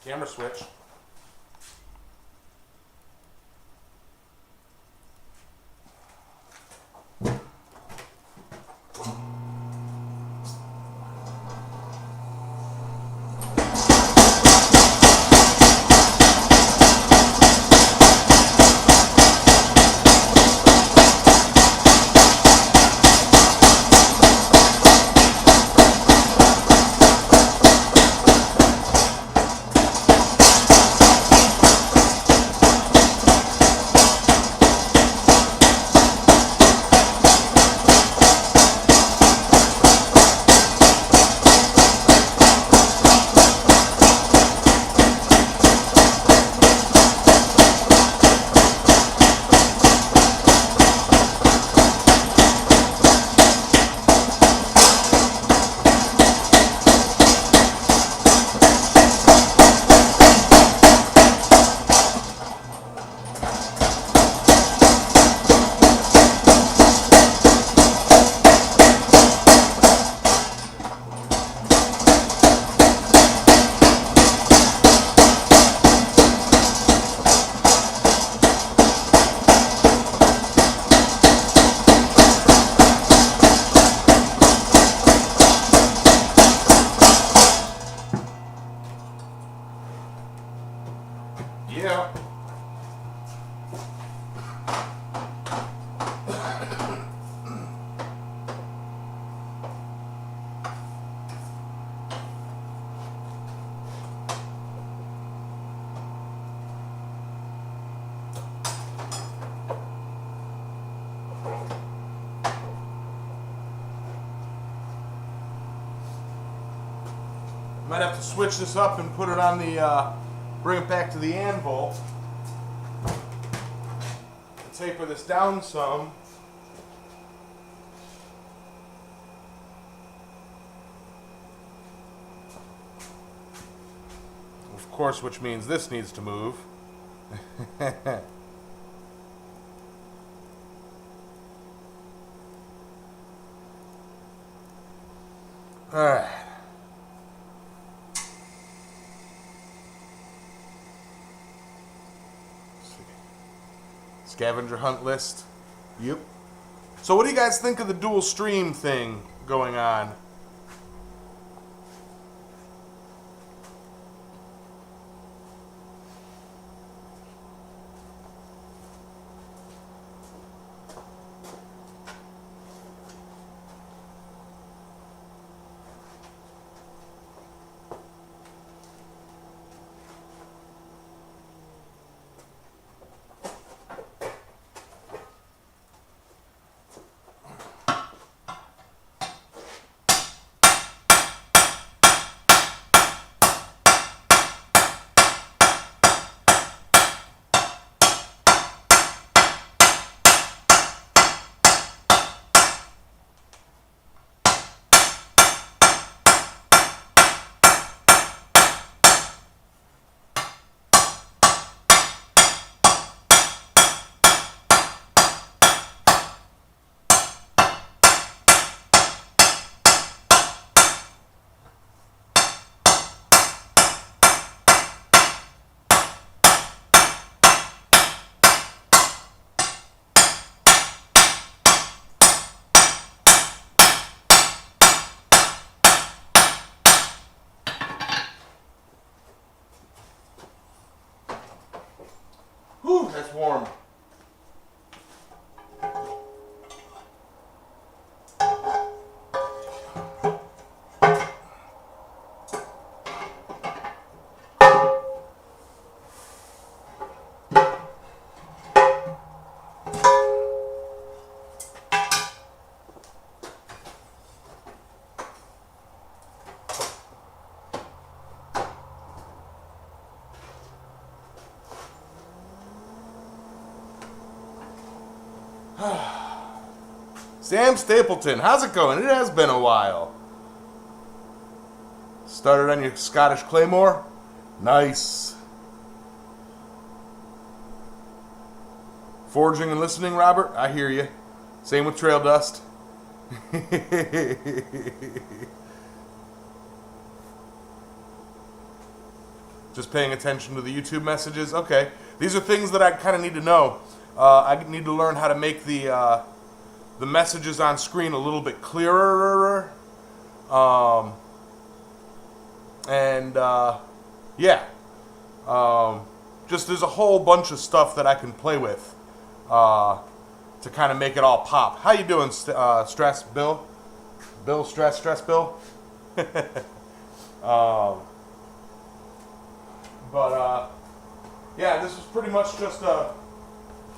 Camera switch. Yeah. Might have to switch this up and put it on the, bring it back to the anvil. Taper this down some. Of course, which means this needs to move. All right. Scavenger hunt list. Yep. So what do you guys think of the dual stream thing going on? Whew, that's warm. Sam Stapleton, how's it going? It has been a while. Started on your Scottish Claymore? Nice. Forging and listening, Robert? I hear you. Same with Trail Dust. Just paying attention to the YouTube messages? Okay. These are things that I kind of need to know. I need to learn how to make the messages on screen a little bit clearer. Yeah. Just there's a whole bunch of stuff that I can play with to kind of make it all pop. How you doing, Stress Bill? Bill Stress Bill? Yeah, this is pretty much just a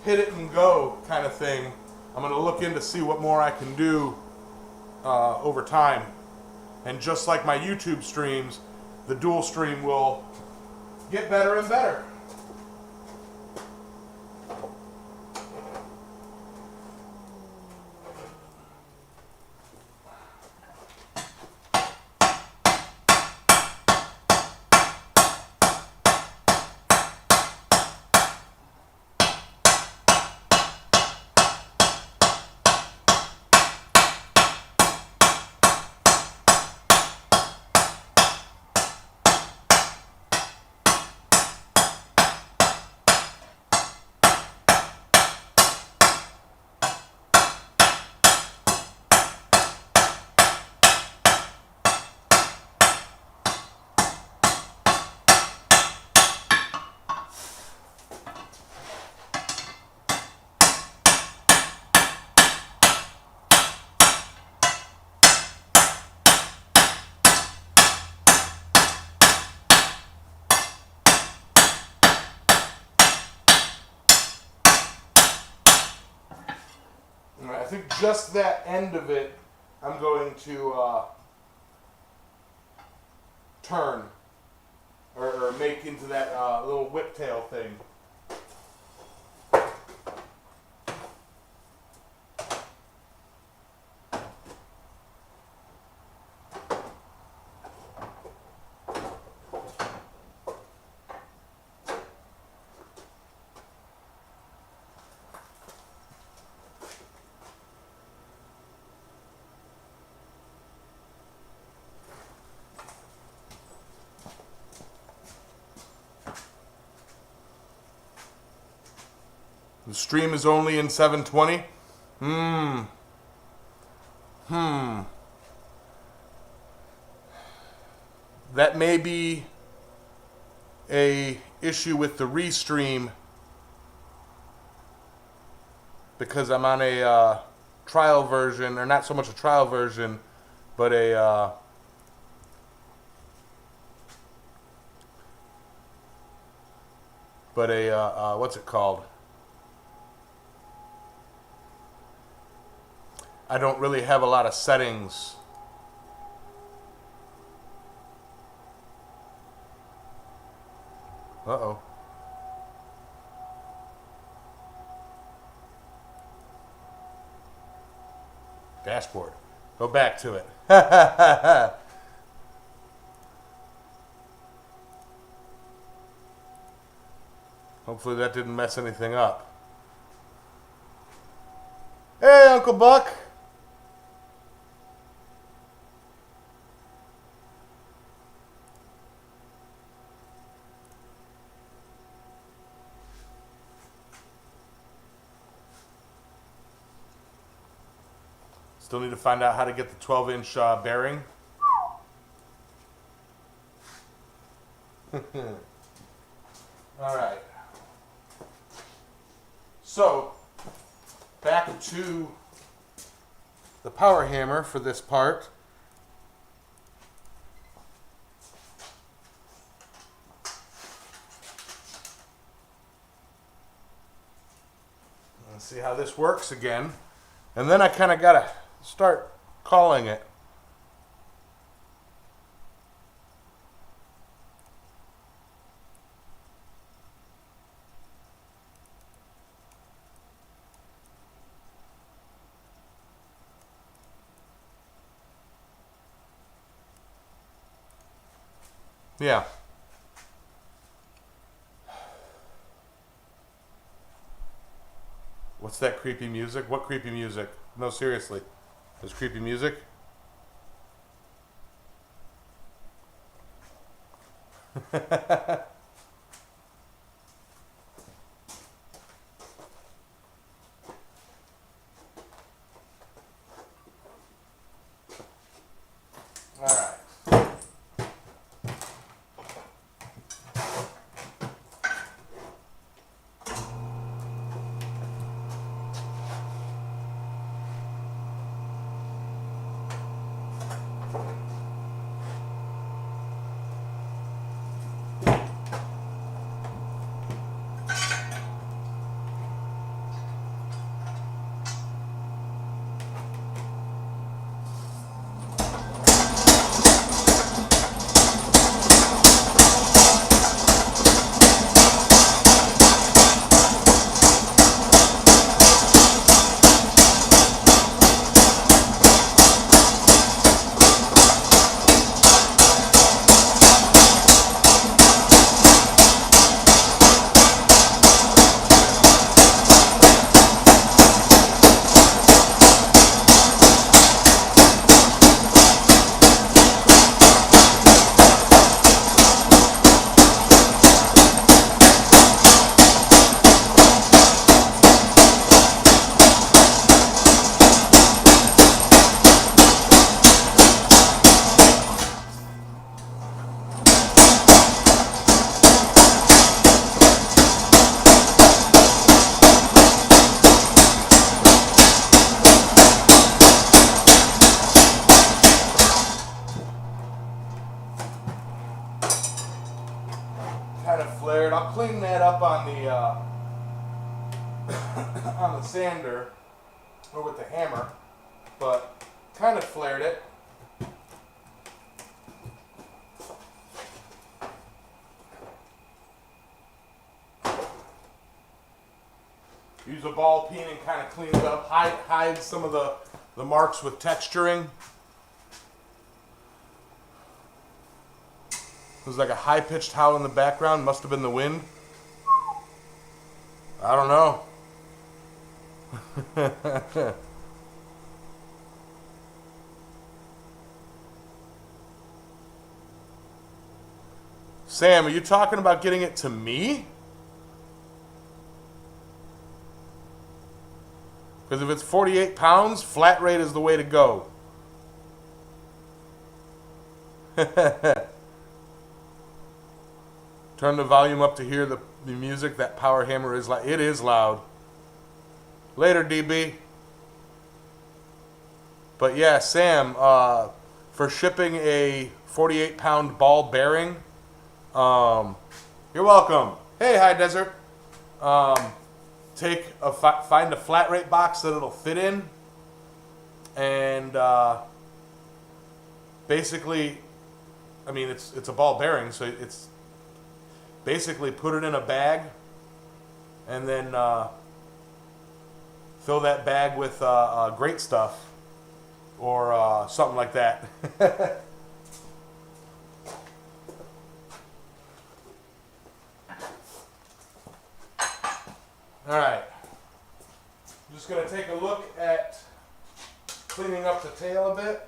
hit it and go kind of thing. I'm going to look in to see what more I can do over time. And just like my YouTube streams, the dual stream will get better and better. I think just that end of it, I'm going to turn or make into that little whiptail thing. The stream is only in 720. That may be a issue with the restream because I'm on a trial version, or not so much a trial version, but a what's it called? I don't really have a lot of settings. Uh-oh. Dashboard. Go back to it. Hopefully that didn't mess anything up. Hey, Uncle Buck. Still need to find out how to get the 12-inch bearing. All right. So, back to the power hammer for this part. Let's see how this works again. And then I kind of got to start calling it. Yeah. What's that creepy music? What creepy music? No, seriously. There's creepy music? All right. Kind of flared. I'll clean that up on the on the sander or with the hammer, but kind of flared it. Use a ball peen and kind of clean it up. Hide some of the marks with texturing. There's like a high-pitched howl in the background. Must have been the wind. I don't know. Sam, are you talking about getting it to me? Because if it's 48 pounds, flat rate is the way to go. Turn the volume up to hear the music. That power hammer is like, it is loud. Later, DB. But yeah, Sam, for shipping a 48-pound ball bearing, you're welcome. Hey, High Desert. Find a flat rate box that it'll fit in, and basically, I mean, it's a ball bearing, so it's basically put it in a bag, and then fill that bag with great stuff or something like that. All right. I'm just going to take a look at cleaning up the tail a bit.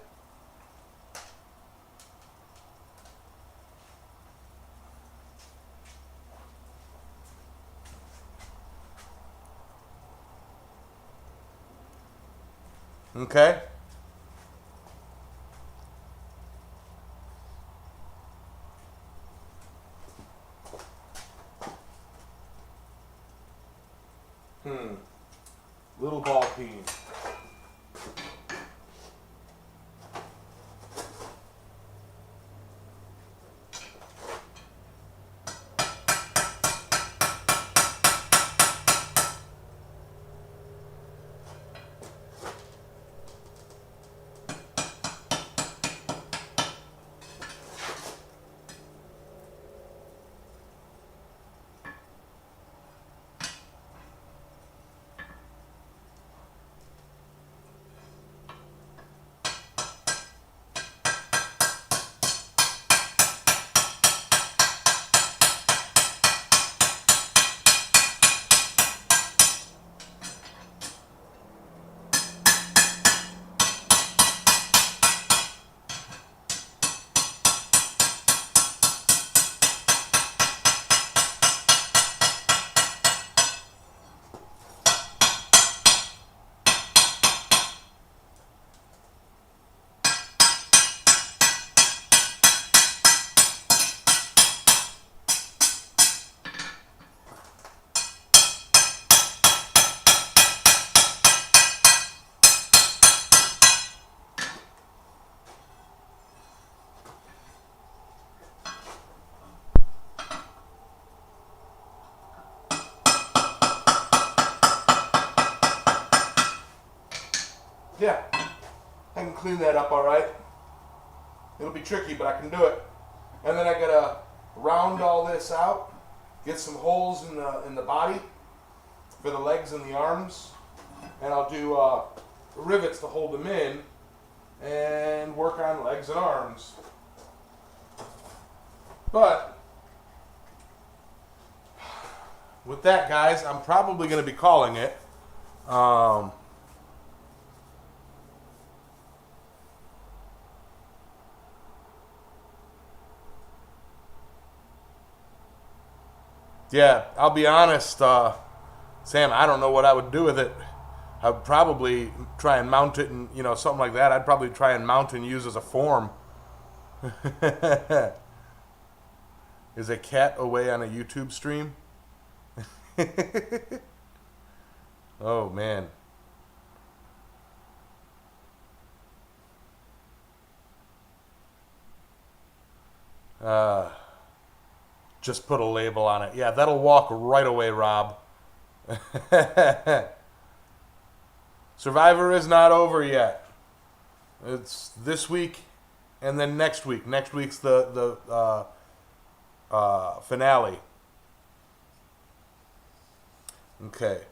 Okay. Little ball peen. Yeah, I can clean that up all right. It'll be tricky, but I can do it. And then I gotta round all this out, get some holes in the body for the legs and the arms, and I'll do rivets to hold them in, and work on legs and arms. But with that, guys, I'm probably going to be calling it. Yeah, I'll be honest, Sam, I don't know what I would do with it. I'd probably try and mount it and, something like that. I'd probably try and mount and use as a form. Is a cat away on a YouTube stream? Oh, man. Just put a label on it. Yeah, that'll walk right away, Rob. Survivor is not over yet. It's this week and then next week. Next week's the finale. Okay.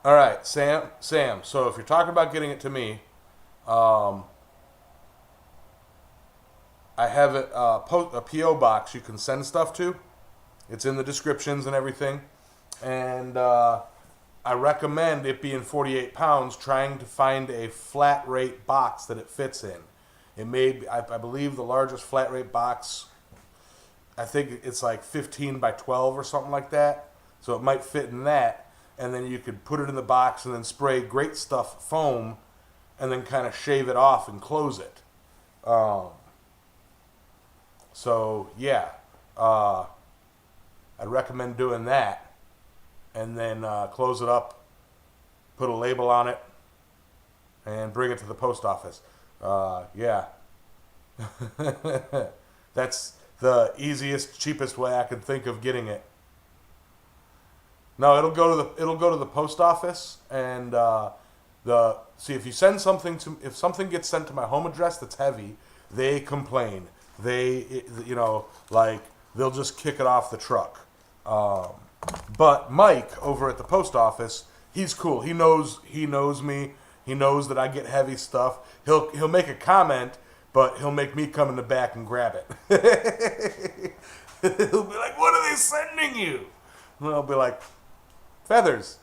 All right, Sam. So if you're talking about getting it to me, I have a PO box you can send stuff to. It's in the descriptions and everything, and I recommend it being 48 pounds. Trying to find a flat rate box that it fits in. It may, I believe, the largest flat rate box. I think it's like 15 by 12 or something like that. So it might fit in that, and then you could put it in the box and then spray Great Stuff foam, and then kind of shave it off and close it. So yeah, I'd recommend doing that, and then close it up, put a label on it, and bring it to the post office. Yeah, that's the easiest, cheapest way I can think of getting it. No, it'll go to the post office, and see if you send something if something gets sent to my home address that's heavy, they complain. Like they'll just kick it off the truck. But Mike over at the post office, he's cool. He knows me. He knows that I get heavy stuff. He'll make a comment, but he'll make me come in the back and grab it. He'll be like, "What are they sending you?" And I'll be like, "Feathers."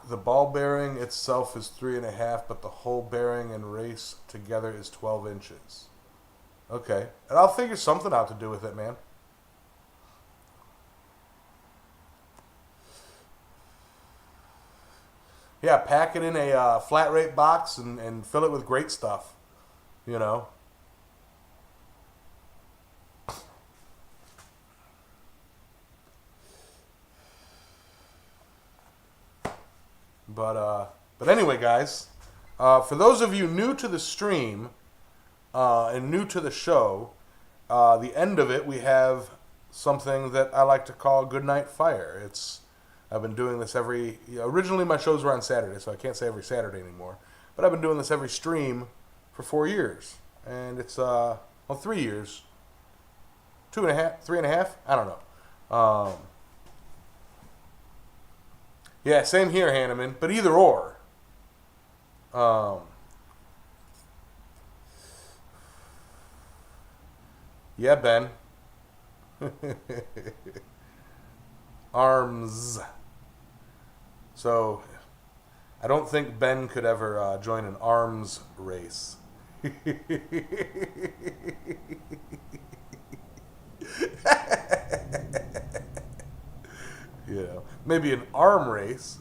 The ball bearing itself is 3.5, but the whole bearing and race together is 12 inches. Okay. And I'll figure something out to do with it, man. Yeah, pack it in a flat rate box and fill it with Great Stuff. But anyway, guys, for those of you new to the stream and new to the show, the end of it we have something that I like to call Good Night Fire. I've been doing this originally my shows were on Saturday, so I can't say every Saturday anymore. But I've been doing this every stream for 4 years. And it's, 3 years. 2.5, 3.5? I don't know. Yeah, same here, Hanneman. But either or. Yeah, Ben. Arms. So, I don't think Ben could ever join an arms race. Maybe an arm race.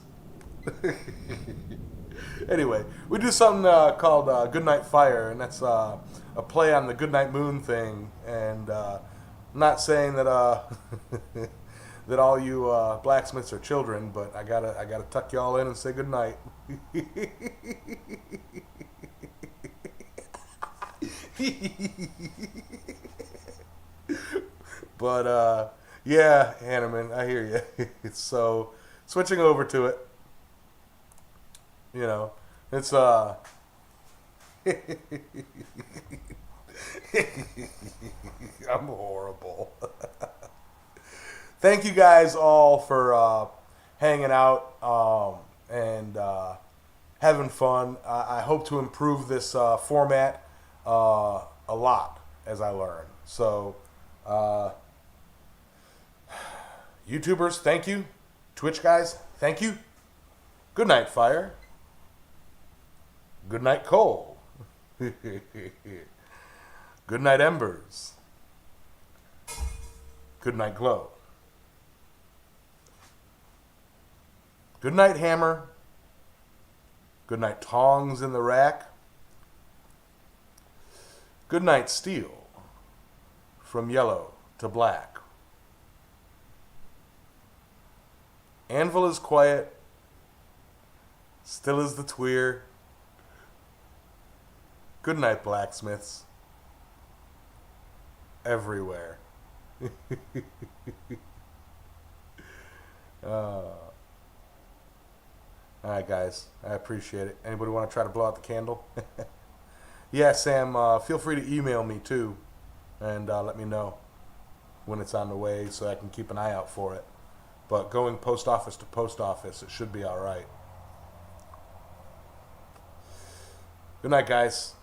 Anyway, we do something called Good Night Fire, and that's a play on the Good Night Moon thing. And I'm not saying that that all you blacksmiths are children, but I gotta tuck y'all in and say good night. But yeah, Hanneman, I hear you. So switching over to it, it's I'm horrible. Thank you guys all for hanging out and having fun. I hope to improve this format a lot as I learn. So, YouTubers, thank you. Twitch guys, thank you. Good night, Fire. Good night, Coal. Good night, Embers. Good night, Glow. Good night, Hammer. Good night, Tongs in the Rack. Good night, Steel. From yellow to black. Anvil is quiet. Still is the tweer. Good night, blacksmiths. Everywhere. All right, guys. I appreciate it. Anybody want to try to blow out the candle? Yeah, Sam, feel free to email me, too. And let me know when it's on the way so I can keep an eye out for it. But going post office to post office, it should be all right. Good night, guys.